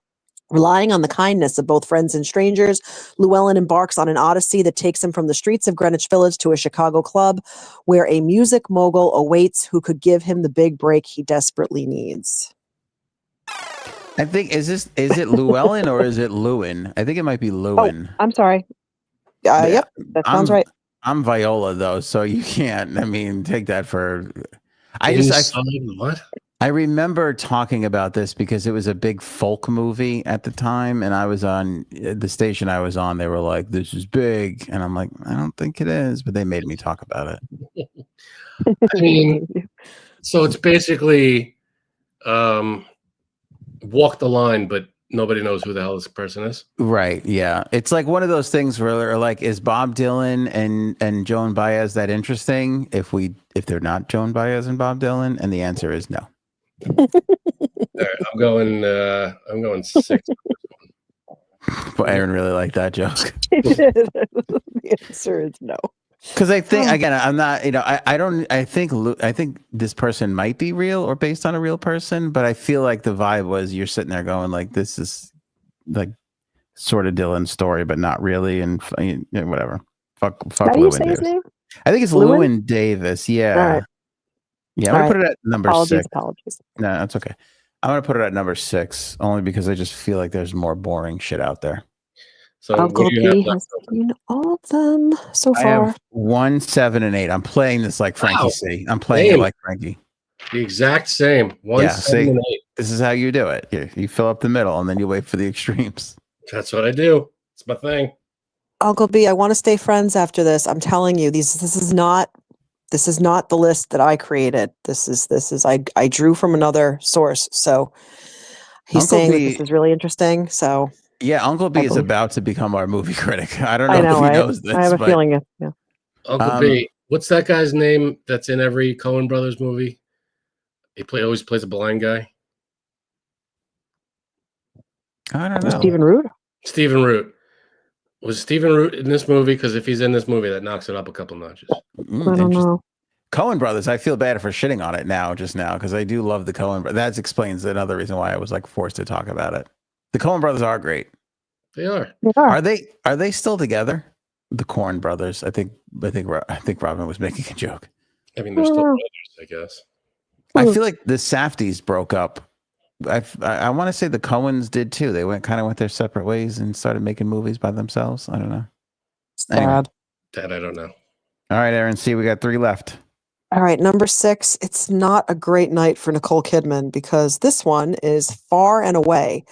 Relying on the kindness of both friends and strangers, Llewellyn embarks on an odyssey that takes him from the streets of Greenwich Village to a Chicago club where a music mogul awaits who could give him the big break he desperately needs. I think is it Llewellyn or is it Lewin? I think it might be Lewin. Oh, I'm sorry. Yep, that sounds right. I'm Viola though, so you can't. I mean, take that for. What? I remember talking about this because it was a big folk movie at the time, and I was on the station I was on. They were like, "This is big," and I'm like, "I don't think it is," but they made me talk about it. I mean, so it's basically walk the line, but nobody knows who the hell this person is. Right? Yeah, it's like one of those things where they're like, "Is Bob Dylan and Joan Baez that interesting?" If they're not Joan Baez and Bob Dylan, and the answer is no. All right, I'm going 6. But Aaron really liked that joke. The answer is no. Because I think again, I'm not. I think this person might be real or based on a real person, but I feel like the vibe was you're sitting there going like, this is like sort of Dylan's story, but not really, and whatever. Fuck. How do you Lewin say his Davis. name? I think it's Lewin Davis. Yeah. All right. Yeah, I'm gonna put it at number 6. Apologies. No, that's okay. I'm gonna put it at number 6 only because I just feel like there's more boring shit out there. So Uncle B has seen all of them so far. I have 1, 7, and 8. I'm playing this like Frankie Wow. C. I'm playing it like Frankie. The exact same. 1, 7, and 8. This is how you do it. You fill up the middle and then you wait for the extremes. That's what I do. It's my thing. Uncle B, I want to stay friends after this. I'm telling you, this is not the list that I created. This is I drew from another source. So he's Uncle saying B, that this is really interesting. So yeah, Uncle B is about to become our movie critic. I don't know if he knows this. I have a feeling. Yeah. Uncle B. What's that guy's name that's in every Coen Brothers movie? He always plays a blind guy. I don't know. Stephen Root? Stephen Root. Was Stephen Root in this movie? Because if he's in this movie, that knocks it up a couple notches. I don't know. Coen Brothers, I feel bad for shitting on it just now, because I do love the Coen Brothers. That explains another reason why I was like forced to talk about it. The Coen Brothers are great. They are. Are they still together? The Coen Brothers. I think Robin was making a joke. I mean, they're still brothers, I guess. I feel like the Safdies broke up. I want to say the Coens did too. They went their separate ways and started making movies by themselves. I don't know. Sad. Anyway. That I don't know. All right, Aaron. See, we got 3 left. All right, number 6. It's not a great night for Nicole Kidman because this one is Far and Away.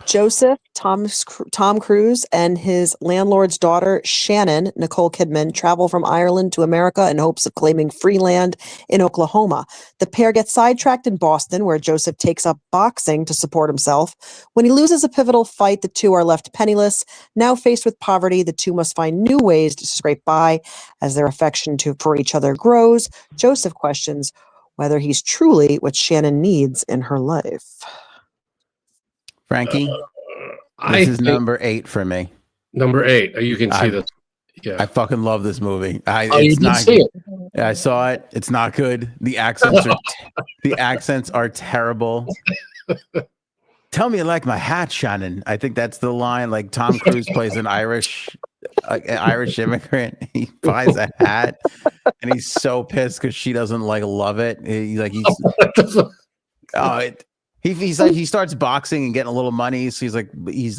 Joseph, Tom Cruise, and his landlord's daughter, Shannon, Nicole Kidman, travel from Ireland to America in hopes of claiming free land in Oklahoma. The pair get sidetracked in Boston, where Joseph takes up boxing to support himself. When he loses a pivotal fight, the two are left penniless. Now faced with poverty, the two must find new ways to scrape by. As their affection for each other grows, Joseph questions whether he's truly what Shannon needs in her life. Frankie, this is number 8 for me. Number 8. You can see this. Yeah, I fucking love this movie. You did see it. Yeah, I saw it. It's not good. The accents are terrible. Tell me you like my hat, Shannon. I think that's the line. Like Tom Cruise plays an Irish immigrant. He buys a hat, and he's so pissed because she doesn't love it. He starts boxing and getting a little money, so he's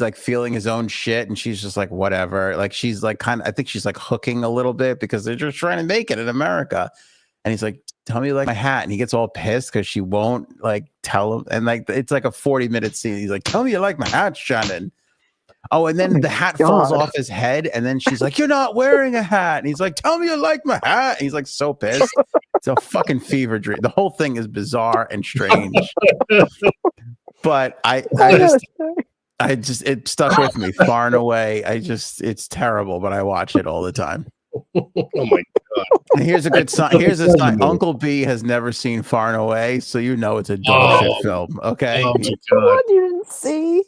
like feeling his own shit, and she's just like whatever. Like she's like I think she's like hooking a little bit because they're just trying to make it in America. And he's like, "Tell me you like my hat," and he gets all pissed because she won't like tell him. And like it's like a 40-minute scene. He's like, "Tell me you like my hat, Shannon." Oh, and then the hat falls off his head, and then she's like, "You're not wearing a hat." And he's like, "Tell me you like my hat." And he's like so pissed. It's a fucking fever dream. The whole thing is bizarre and strange. But it stuck with me far and away. It's terrible, but I watch it all the time. Oh my god! And here's a good sign. Here's a sign. Uncle B has never seen Far and Away, so you know it's a dog shit film. Okay. Oh my god! You didn't see.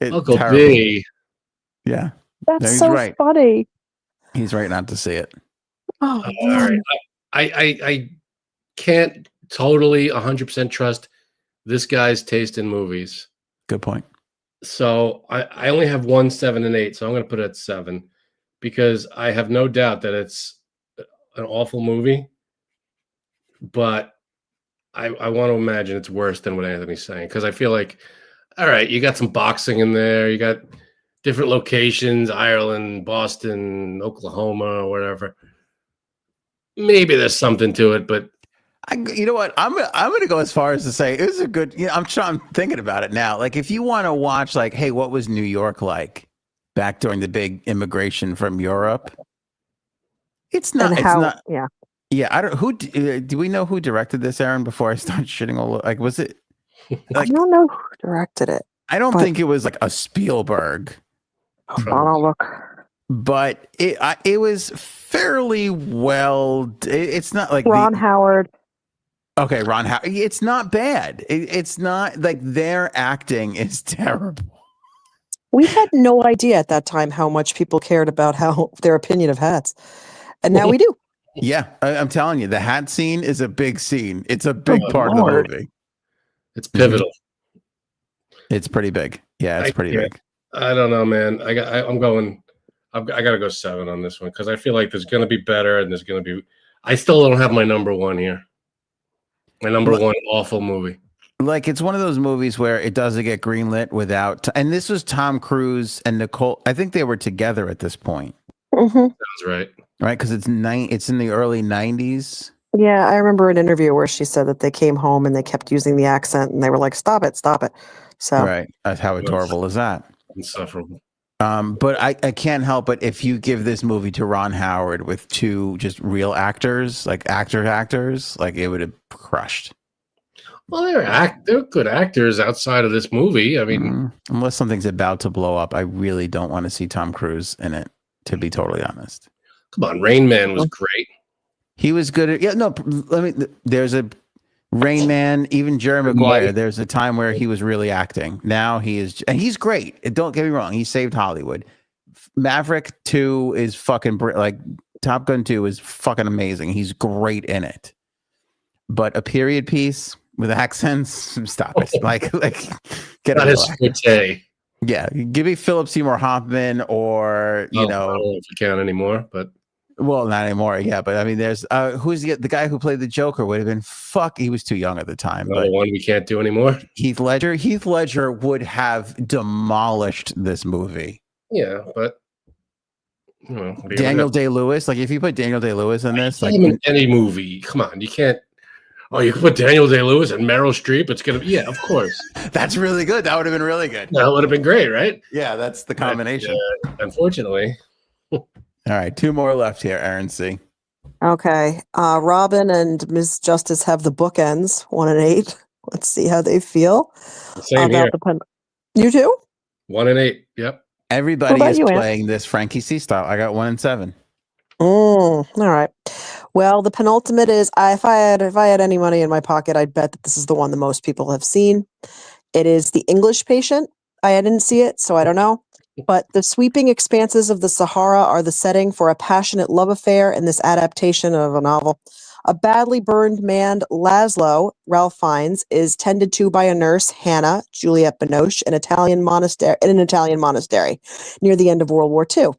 Uncle B. Yeah. That's so funny. He's right not to see it. Oh, all right. I can't totally 100% trust this guy's taste in movies. Good point. So I only have 1, 7, and 8, so I'm going to put it at 7 because I have no doubt that it's an awful movie, but I want to imagine it's worse than what Anthony's saying because I feel like, all right, you got some boxing in there, you got different locations, Ireland, Boston, Oklahoma, or whatever. Maybe there's something to it, but you know what? I'm gonna go as far as to say it was a good. You know, I'm thinking about it now. Like, if you want to watch, like, hey, what was New York like back during the big immigration from Europe? It's not. And It's how? not. Yeah. Yeah, I don't. Who do we know who directed this, Aaron? Before I start shitting all like, was it? I Like, don't know who directed it. I don't but- think it was like a Spielberg, Hold on, I'll look. but it was fairly well. It's not like Ron Howard. Okay, Ron Howard. It's not bad. It's not like their acting is terrible. We had no idea at that time how much people cared about their opinion of hats, and now we do. Yeah, I'm telling you, the hat scene is a big scene. It's a big part Lord. of the movie. it's pivotal. It's pretty big. Yeah, it's pretty big. I don't know, man. I got to go 7 on this one because I feel like there's going to be better, and there's going to be. I still don't have my number 1 here. My number 1 awful movie. Like, it's one of those movies where it doesn't get greenlit without. And this was Tom Cruise and Nicole. I think they were together at this point. Mm-hmm. Sounds right. Right, because it's in the early 90s. Yeah, I remember an interview where she said that they came home and they kept using the accent, and they were like, "Stop it." So Right, how adorable is that? Insufferable. But I can't help but if you give this movie to Ron Howard with 2 just real actors, like actors, like it would have crushed. Well, they're good actors outside of this movie. I mean, unless something's about to blow up, I really don't want to see Tom Cruise in it, to be totally honest. come on, Rain Man was great. He was good at there's a Rain Man, even Jerry Maguire. There's a time where he was really acting. Now and he's great. Don't get me wrong. He saved Hollywood. Maverick 2 is fucking like Top Gun 2 is fucking amazing. He's great in it. But a period piece with accents, stop it. like get Not a his forte. Yeah, give me Philip Seymour Hoffman or I don't know if you can anymore, but well, not anymore. Yeah, but I mean, there's who's the guy who played the Joker would have been he was too young at the time. Another one we can't do anymore. Heath Ledger would have demolished this movie. Yeah, but Daniel Day-Lewis, like if you put Daniel Day-Lewis in this, like in any movie, come on, you can't. Oh, you can put Daniel Day-Lewis and Meryl Streep. It's gonna be of course. That's really good. That would have been really good. That would have been great, right? Yeah, that's the combination. Unfortunately. All right, 2 more left here, Aaron C. Okay. Robin and Ms. Justice have the bookends, 1 and 8. Let's see how they feel. Same here. You too? 1 and 8. Yep. Everybody is playing this Frankie C style. I got 1 and 7. All right. Well, the penultimate is if I had any money in my pocket, I'd bet that this is the one that most people have seen. It is The English Patient. I didn't see it, so I don't know. But the sweeping expanses of the Sahara are the setting for a passionate love affair in this adaptation of a novel. A badly burned man, Laszlo, Ralph finds, is tended to by a nurse, Hannah, Juliette Binoche, in an Italian monastery near the end of World War II.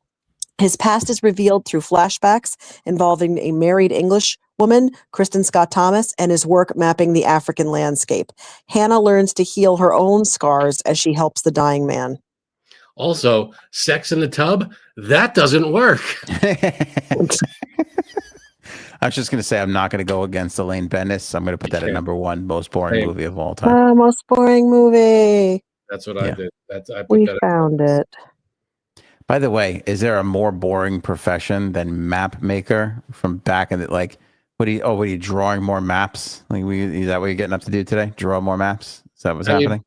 His past is revealed through flashbacks involving a married English woman, Kristen Scott Thomas, and his work mapping the African landscape. Hannah learns to heal her own scars as she helps the dying man. Also, sex in the tub, that doesn't work. I was just going to say I'm not going to go against Elaine Bennis. I'm going to put that at number 1 most boring movie of all time. Most boring movie. That's what I did. We found it. By the way, is there a more boring profession than map maker from back in the what are you drawing more maps? Like is that what you're getting up to do today? Draw more maps? Is that what's happening?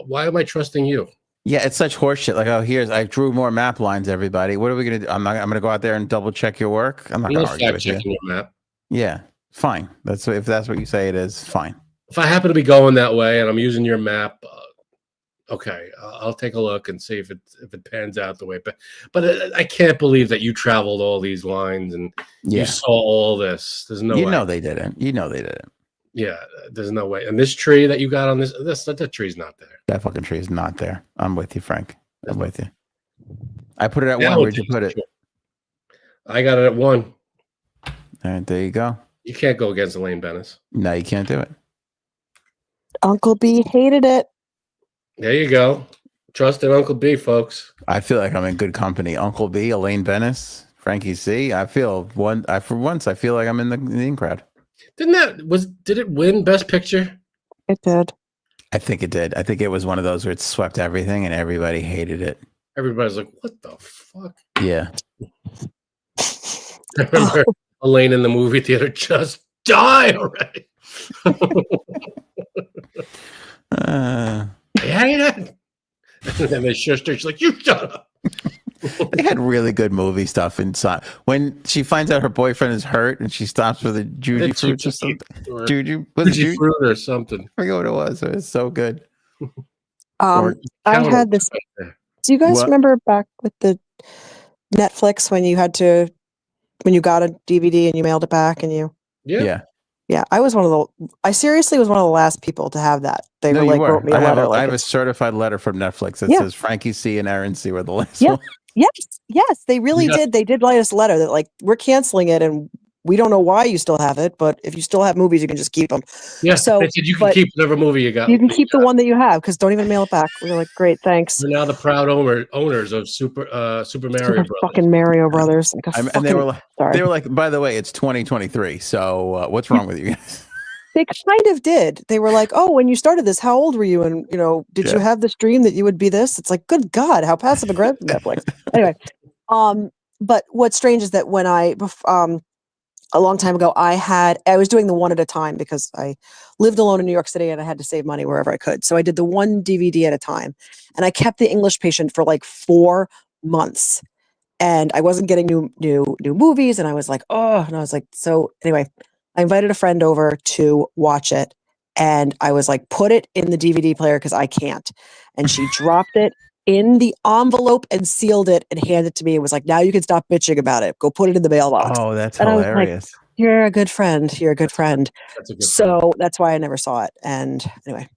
Why am I trusting you? Yeah, it's such horseshit. Like, I drew more map lines, everybody. What are we gonna do? I'm gonna go out there and double check your work. I'm not gonna argue with you. Your map. Yeah, fine. If that's what you say it is, fine. If I happen to be going that way and I'm using your map, okay, I'll take a look and see if it pans out the way. But I can't believe that you traveled all these lines and you saw all this. There's no way. They didn't. You know they didn't. Yeah, there's no way. And this tree that you got on this that tree's not there. That fucking tree is not there. I'm with you, Frank. I'm with you. I put it at Now one. Where'd you put it? I got it at 1. All right, there you go. You can't go against Elaine Bennis. No, you can't do it. Uncle B hated it. There you go. Trust in Uncle B, folks. I feel like I'm in good company. Uncle B, Elaine Bennis, Frankie C. I feel for once I feel like I'm in the in crowd. Did it win Best Picture? It did. I think it did. I think it was one of those where it swept everything and everybody hated it. Everybody's like, what the fuck? Yeah. I remember Elaine in the movie theater, just die already. I hate it. And then they shushed her. She's like, you shut up. They had really good movie stuff inside. When she finds out her boyfriend is hurt and she stops for the juju fruits or something. Juju fruit or something. I forget what it was. It was so good. I had this. Do you guys remember back with the Netflix when you got a DVD and you mailed it back and you? Yeah. I seriously was one of the last people to have that. They wrote me a letter. I have a certified letter from Netflix that says Frankie C and Aaron C were the last one. Yes, they really did. They did write us a letter that like, we're canceling it and we don't know why you still have it, but if you still have movies, you can just keep them. Yeah, so they said you can keep whatever movie you got. You can keep the one that you have because don't even mail it back. We were like, great, thanks. We're now the proud owners of Super Mario Brothers. Fucking Mario Brothers. And they were like, by the way, it's 2023. So what's wrong with you guys? They kind of did. They were like, oh, when you started this, how old were you? And, did you have this dream that you would be this? It's like, good God, how passive aggressive Netflix. Anyway, but what's strange is that when a long time ago, I was doing the one at a time because I lived alone in New York City and I had to save money wherever I could. So I did the one DVD at a time and I kept The English Patient for like 4 months and I wasn't getting new movies. And I was like, oh, and I was like, so anyway, I invited a friend over to watch it and I was like, put it in the DVD player because I can't. And she dropped it in the envelope and sealed it and handed it to me. It was like, now you can stop bitching about it. Go put it in the mailbox. Oh, that's hilarious. Like, you're a good friend. You're a good friend. That's why I never saw it. And anyway.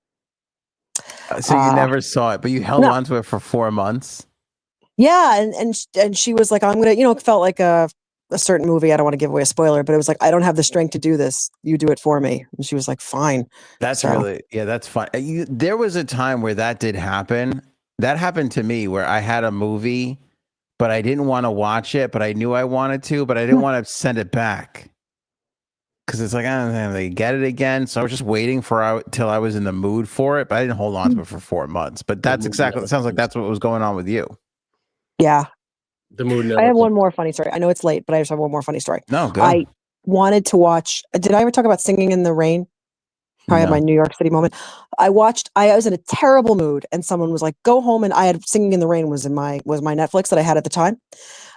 So you never saw it, but you held on to it for 4 months? Yeah. And she was like, I'm going to, it felt like a certain movie. I don't want to give away a spoiler, but it was like, I don't have the strength to do this. You do it for me. And she was like, fine. That's that's fun. There was a time where that did happen. That happened to me where I had a movie, but I didn't want to watch it, but I knew I wanted to, but I didn't want to send it back. Because it's like, I don't know, they get it again. So I was just waiting till I was in the mood for it, but I didn't hold on to it for 4 months. But that's it sounds like that's what was going on with you. Yeah. The mood. I have one more funny story. I know it's late, but I just have one more funny story. No, go. I wanted to watch, did I ever talk about Singing in the Rain? I had my New York City moment. I was in a terrible mood and someone was like, go home. And I had Singing in the Rain was my Netflix that I had at the time.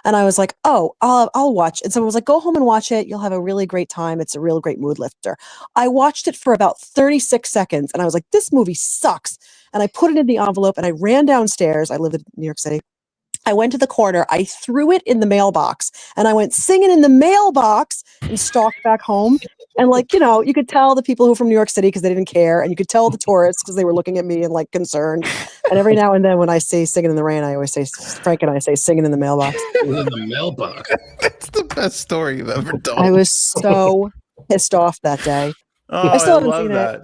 And I was like, oh, I'll watch. And someone was like, go home and watch it. You'll have a really great time. It's a real great mood lifter. I watched it for about 36 seconds and I was like, this movie sucks. And I put it in the envelope and I ran downstairs. I lived in New York City. I went to the corner, I threw it in the mailbox and I went singing in the mailbox and stalked back home. And you could tell the people who were from New York City because they didn't care. And you could tell the tourists because they were looking at me and like concerned. And every now and then when I say Singing in the Rain, I always say, Frank and I say singing in the mailbox. In the mailbox. That's the best story you've ever told. I was so pissed off that day. Oh, I still love that.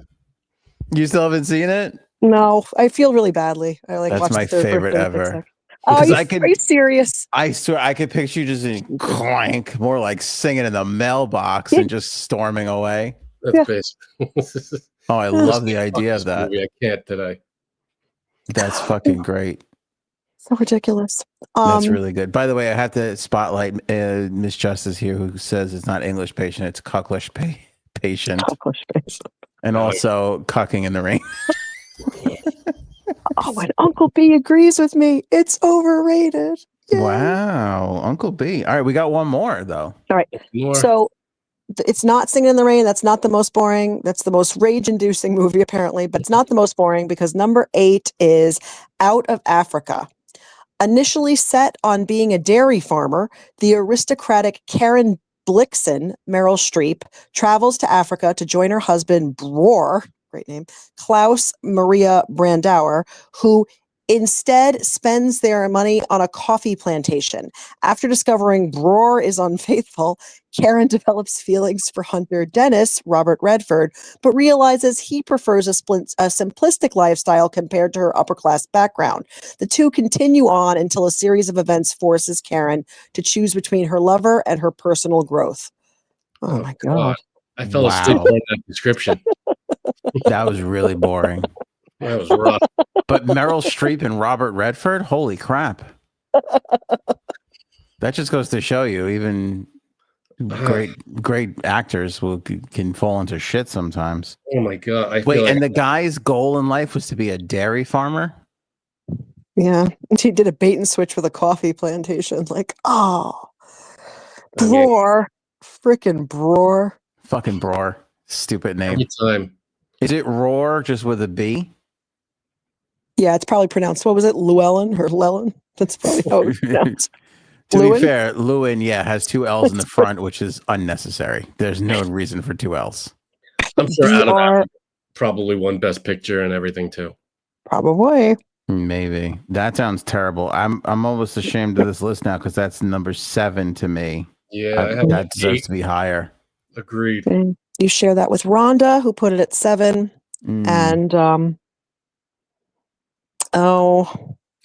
You still haven't seen it? No, I feel really badly. That's my favorite ever. Oh, are you serious? I swear I could picture you just in clank, more like singing in the mailbox and just storming away. That's basic. Oh, I love the idea of that. Movie. I can't today. That's fucking great. So ridiculous. That's really good. By the way, I have to spotlight Miss Justice here, who says it's not English Patient, it's Cucklish Patient. Cucklish Patient. And also Cucking in the Rain. Oh, and Uncle B agrees with me. It's overrated. Yay. Wow, Uncle B. All right, we got one more though. All right. So it's not Singing in the Rain. That's not the most boring. That's the most rage-inducing movie apparently, but it's not the most boring because number 8 is Out of Africa. Initially set on being a dairy farmer, the aristocratic Karen Blixen, Meryl Streep, travels to Africa to join her husband, Bror, great name, Klaus Maria Brandauer, who instead spends their money on a coffee plantation. After discovering Bror is unfaithful, Karen develops feelings for Hunter Dennis, Robert Redford, but realizes he prefers a simplistic lifestyle compared to her upper-class background. The two continue on until a series of events forces Karen to choose between her lover and her personal growth. Oh my God. I fell asleep on that description. That was really boring. That was rough. But Meryl Streep and Robert Redford, holy crap. That just goes to show you, even great actors can fall into shit sometimes. Oh my God. And the guy's goal in life was to be a dairy farmer? Yeah. He did a bait and switch with a coffee plantation. Like, Bror. Frickin' Bror. Fucking Bror. Stupid name. Every time. Is it Roar just with a B? Yeah, it's probably pronounced, what was it, Llewellyn or Llewellyn? That's probably how it's pronounced. To Lewin? be fair, Lewin, has two L's in the front, which is unnecessary. There's no reason for two L's. I'm sure Out of Africa probably won Best Picture and everything too. Probably. Maybe. That sounds terrible. I'm almost ashamed of this list now because that's number 7 to me. Yeah, that deserves to be higher. Agreed. And you share that with Rhonda, who put it at 7. And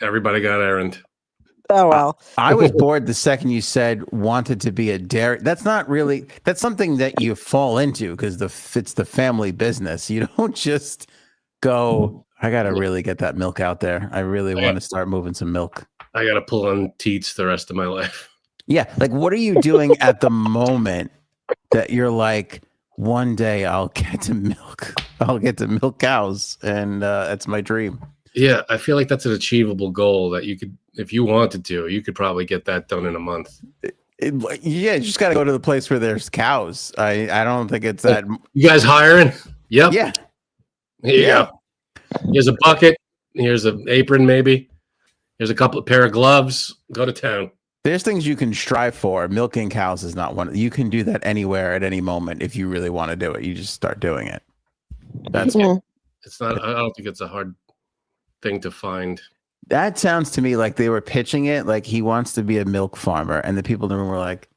everybody got errand. Oh well. I was bored the second you said wanted to be a dairy. That's not really. That's something that you fall into because it's the family business. You don't just go, I got to really get that milk out there. I really want to start moving some milk. I got to pull on teats the rest of my life. Yeah. Like, what are you doing at the moment that you're like, one day I'll get to milk. I'll get to milk cows. And that's my dream. Yeah. I feel like that's an achievable goal that you could, if you wanted to, you could probably get that done in a month. You just got to go to the place where there's cows. I don't think it's that. You guys hiring? Yep. Yeah. Here you go. Here's a bucket. Here's an apron, maybe. Here's a couple of pair of gloves. Go to town. There's things you can strive for. Milking cows is not one. You can do that anywhere at any moment if you really want to do it. You just start doing it. That's it. It's not. I don't think it's a hard thing to find. That sounds to me like they were pitching it like he wants to be a milk farmer, and the people in the room were like,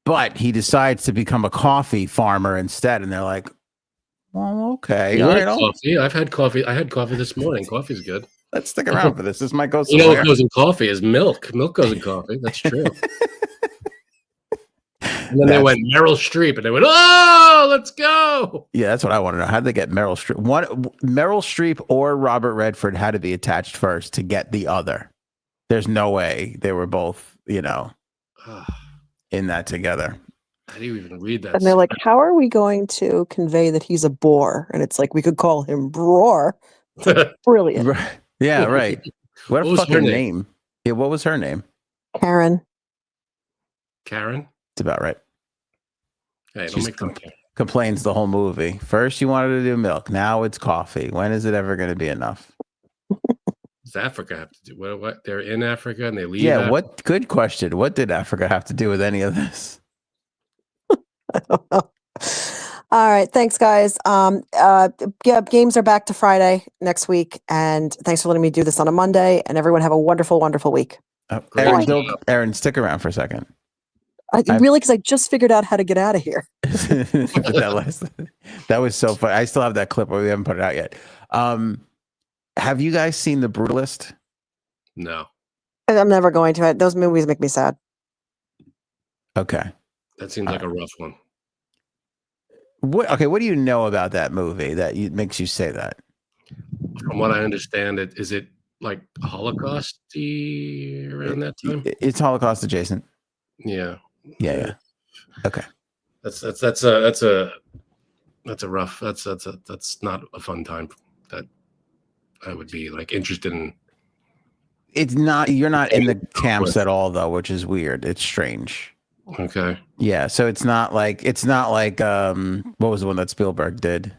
but he decides to become a coffee farmer instead, and they're like, well, okay, all right. Coffee. I've had coffee. I had coffee this morning. Coffee's good. Let's stick around for this. This might go somewhere. somewhere. What goes in coffee is milk. Milk goes in coffee. That's true. And then they went Meryl Streep, and they went, "Oh, let's go!" Yeah, that's what I want to know. How'd they get Meryl Streep? Meryl Streep or Robert Redford had to be attached first to get the other. There's no way they were both, in that together. How do you even read that? And they're like, "How are we going to convey that he's a bore?" And it's like we could call him Bror. Brilliant. Right. Yeah, right. What a fucking name. Yeah, what was her name? Karen. Karen? It's about right. Hey, don't make fun. Complains the whole movie. First you wanted to do milk. Now it's coffee. When is it ever going to be enough? Does Africa have to do what? They're in Africa and they leave. Yeah, Africa? what good question. What did Africa have to do with any of this? I don't know. All right. Thanks, guys. Games are back to Friday next week. And thanks for letting me do this on a Monday. And everyone have a wonderful, wonderful week. Aaron, stick around for a second. Really? Because I just figured out how to get out of here. That was so fun. I still have that clip, but we haven't put it out yet. Have you guys seen The Brutalist? No. I'm never going to. Those movies make me sad. Okay. That seems like a rough one. What do you know about that movie that makes you say that? From what I understand, is it like Holocaust-y around that time? It's Holocaust adjacent. Yeah. Yeah. Okay. That's rough. That's not a fun time that I would be like interested in. It's not. You're not in the camps at all, though, which is weird. It's strange. Okay. Yeah. So it's not like what was the one that Spielberg did?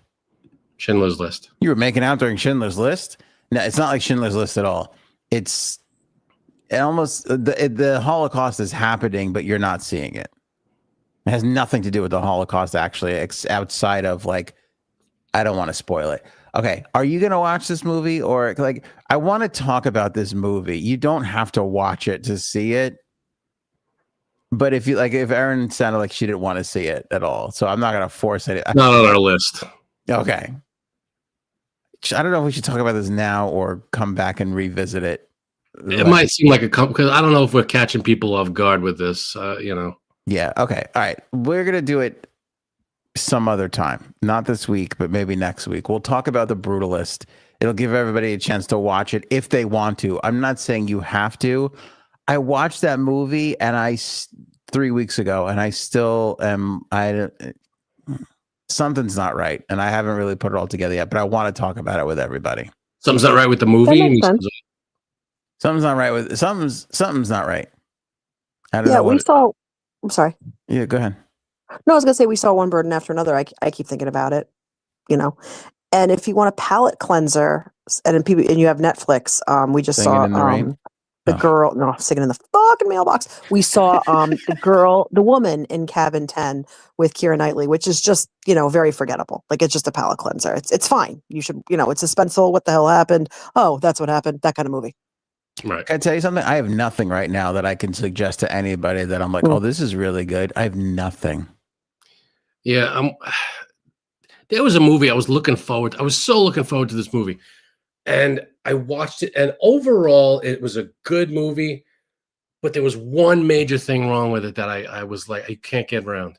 Schindler's List. You were making out during Schindler's List? No, it's not like Schindler's List at all. It almost the Holocaust is happening, but you're not seeing it. It has nothing to do with the Holocaust, actually, outside of like, I don't want to spoil it. Okay, are you gonna watch this movie, or like, I want to talk about this movie. You don't have to watch it to see it, but if Erin sounded like she didn't want to see it at all, so I'm not gonna force it. Not on our list. Okay, I don't know if we should talk about this now or come back and revisit it. It might seem like because I don't know if we're catching people off guard with this. Yeah. Okay. All right. We're gonna do it some other time, not this week, but maybe next week. We'll talk about The Brutalist. It'll give everybody a chance to watch it if they want to. I'm not saying you have to. I watched that movie and 3 weeks ago, and I still am. Something's not right, and I haven't really put it all together yet. But I want to talk about it with everybody. Something's not right with the movie. Something's not right with something's not right. I don't know. Yeah, we saw. I'm sorry. Yeah, go ahead. No, I was gonna say we saw one burden after another. I keep thinking about it, And if you want a palate cleanser, and you have Netflix, we just Singing saw in the Rain? the girl. No, singing in the fucking mailbox. We saw the woman in Cabin 10 with Keira Knightley, which is just very forgettable. Like, it's just a palate cleanser. It's fine. You should it's suspenseful. What the hell happened? Oh, that's what happened. That kind of movie. Right. Can I tell you something? I have nothing right now that I can suggest to anybody that I'm like, oh, this is really good. I have nothing. Yeah, there was a movie I was looking forward. I was so looking forward to this movie, and I watched it. And overall, it was a good movie, but there was one major thing wrong with it that I was like, I can't get around.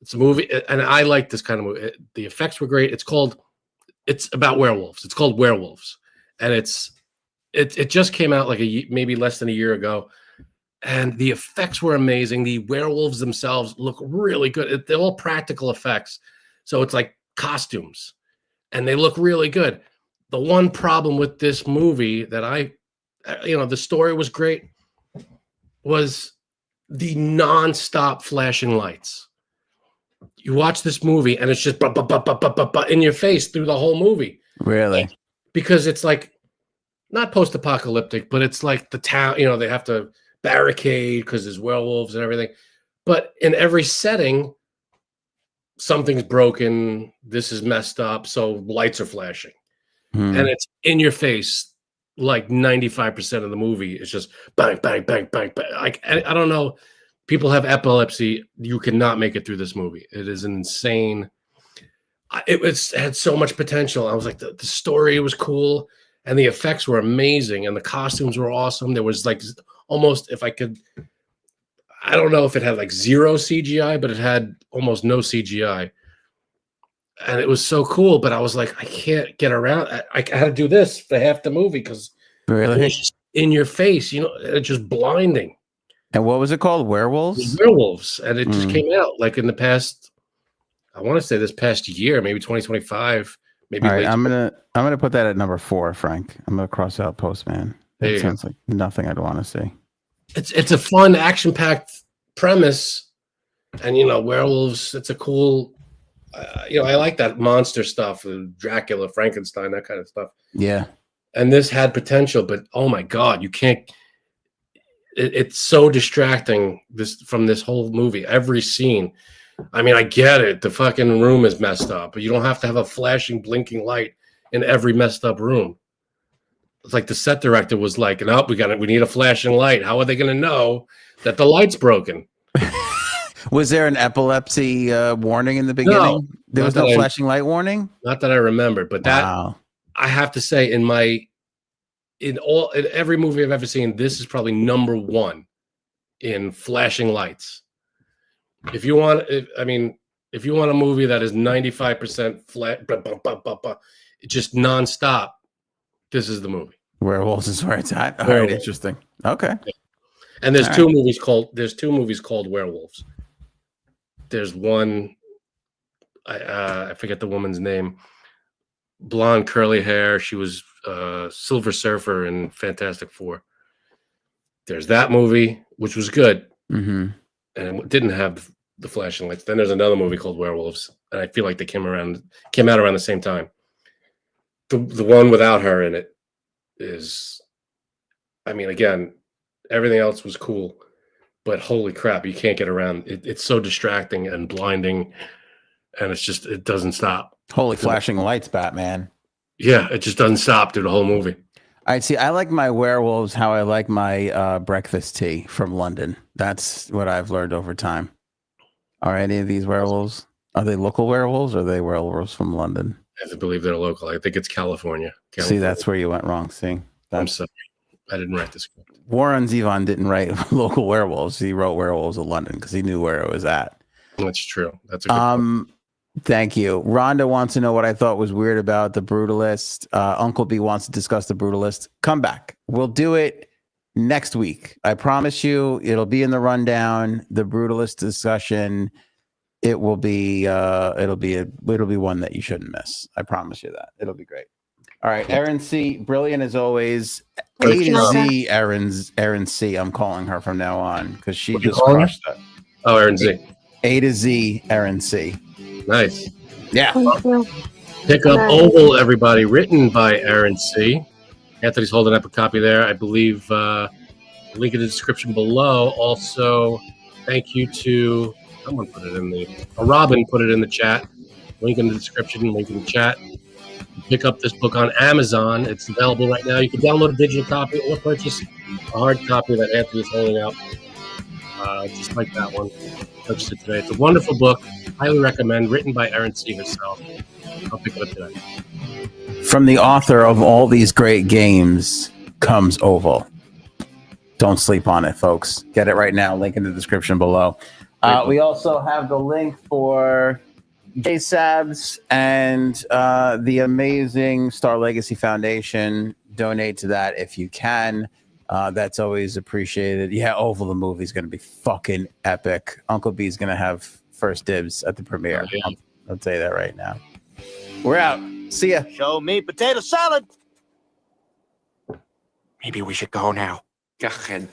It's a movie, and I like this kind of movie. The effects were great. It's about werewolves. It's called Werewolves, and it just came out like maybe less than a year ago. And the effects were amazing. The werewolves themselves look really good. They're all practical effects. So it's like costumes. And they look really good. The one problem with this movie that the story was great, was the nonstop flashing lights. You watch this movie and it's just in your face through the whole movie. Really? Because it's like, not post-apocalyptic, but it's like the town, they have to barricade because there's werewolves and everything. But in every setting, something's broken, this is messed up, so lights are flashing. And it's in your face. Like 95% of the movie is just bang, bang, bang, bang, bang. I don't know. People have epilepsy. You cannot make it through this movie. It is insane. It had so much potential. I was like, the story was cool, and the effects were amazing, and the costumes were awesome. There was like almost, I don't know if it had like zero CGI, but it had almost no CGI. And it was so cool, but I was like, I can't get around. I had to do this for half the movie because really, it's just in your face, it's just blinding. And what was it called? Werewolves? Werewolves. And it just came out like in the past, I want to say this past year, maybe 2025. Maybe. All right, I'm gonna put that at number 4, Frank. I'm gonna cross out Postman. It sounds like nothing I'd want to see. It's a fun, action-packed premise, and werewolves. It's a cool. I like that monster stuff, Dracula, Frankenstein, that kind of stuff. Yeah. And this had potential, but oh my God, you can't. It's so distracting from this whole movie. Every scene. I mean, I get it. The fucking room is messed up, but you don't have to have a flashing, blinking light in every messed up room. It's like the set director was like, "No, we need a flashing light. How are they going to know that the light's broken?" Was there an epilepsy warning in the beginning? No, there was no flashing light warning? Not that I remember, but that I have to say in every movie I've ever seen, this is probably number 1 in flashing lights. If you want a movie that is 95% flat, just nonstop, this is the movie. Werewolves is where it's at. All right, interesting. Okay. Yeah. And there's two movies called Werewolves. There's one, I forget the woman's name, blonde curly hair. She was Silver Surfer in Fantastic Four. There's that movie, which was good, and it didn't have the flashing lights. Then there's another movie called Werewolves, and I feel like they came out around the same time. The one without her in it is, again, everything else was cool, but holy crap, you can't get around. It's so distracting and blinding, and it doesn't stop. Holy flashing lights, Batman. Yeah, it just doesn't stop through the whole movie. I see. I like my werewolves how I like my breakfast tea from London. That's what I've learned over time. Are any of these werewolves? Are they local werewolves or are they werewolves from London? I have to believe they're local. I think it's California. See, that's where you went wrong. See, I'm sorry. I didn't write the script. Warren Zevon didn't write local werewolves. He wrote Werewolves of London because he knew where it was at. That's true. That's a good point. Thank you. Rhonda wants to know what I thought was weird about The Brutalist. Uncle B wants to discuss The Brutalist. Come back. We'll do it next week. I promise you it'll be in the rundown. The Brutalist discussion. It will be it'll be one that you shouldn't miss. I promise you that. It'll be great. All right, Erin C, brilliant as always. A to Z, Erin C. I'm calling her from now on because she just crushed that. Oh, Erin Z. A to Z, Erin C. Nice. Yeah. Pick up Oval, everybody. Written by Erin C. Anthony's holding up a copy there. I believe link in the description below. Also, thank you to someone put it in the Robin put it in the chat. Link in the description, link in the chat. Pick up this book on Amazon. It's available right now. You can download a digital copy or purchase a hard copy that Anthony is holding out. Just like that one. Purchase it today. It's a wonderful book. Highly recommend. Written by Erin C. herself. I'll pick it up today. From the author of all these great games comes Oval. Don't sleep on it, folks. Get it right now. Link in the description below. We also have the link for JSABS and the amazing Star Legacy Foundation. Donate to that if you can. That's always appreciated. Yeah, Oval the movie is going to be fucking epic. Uncle B is going to have first dibs at the premiere. Oh, yeah. I'll tell you that right now. We're out. See ya. Show me potato salad. Maybe we should go now. Go ahead.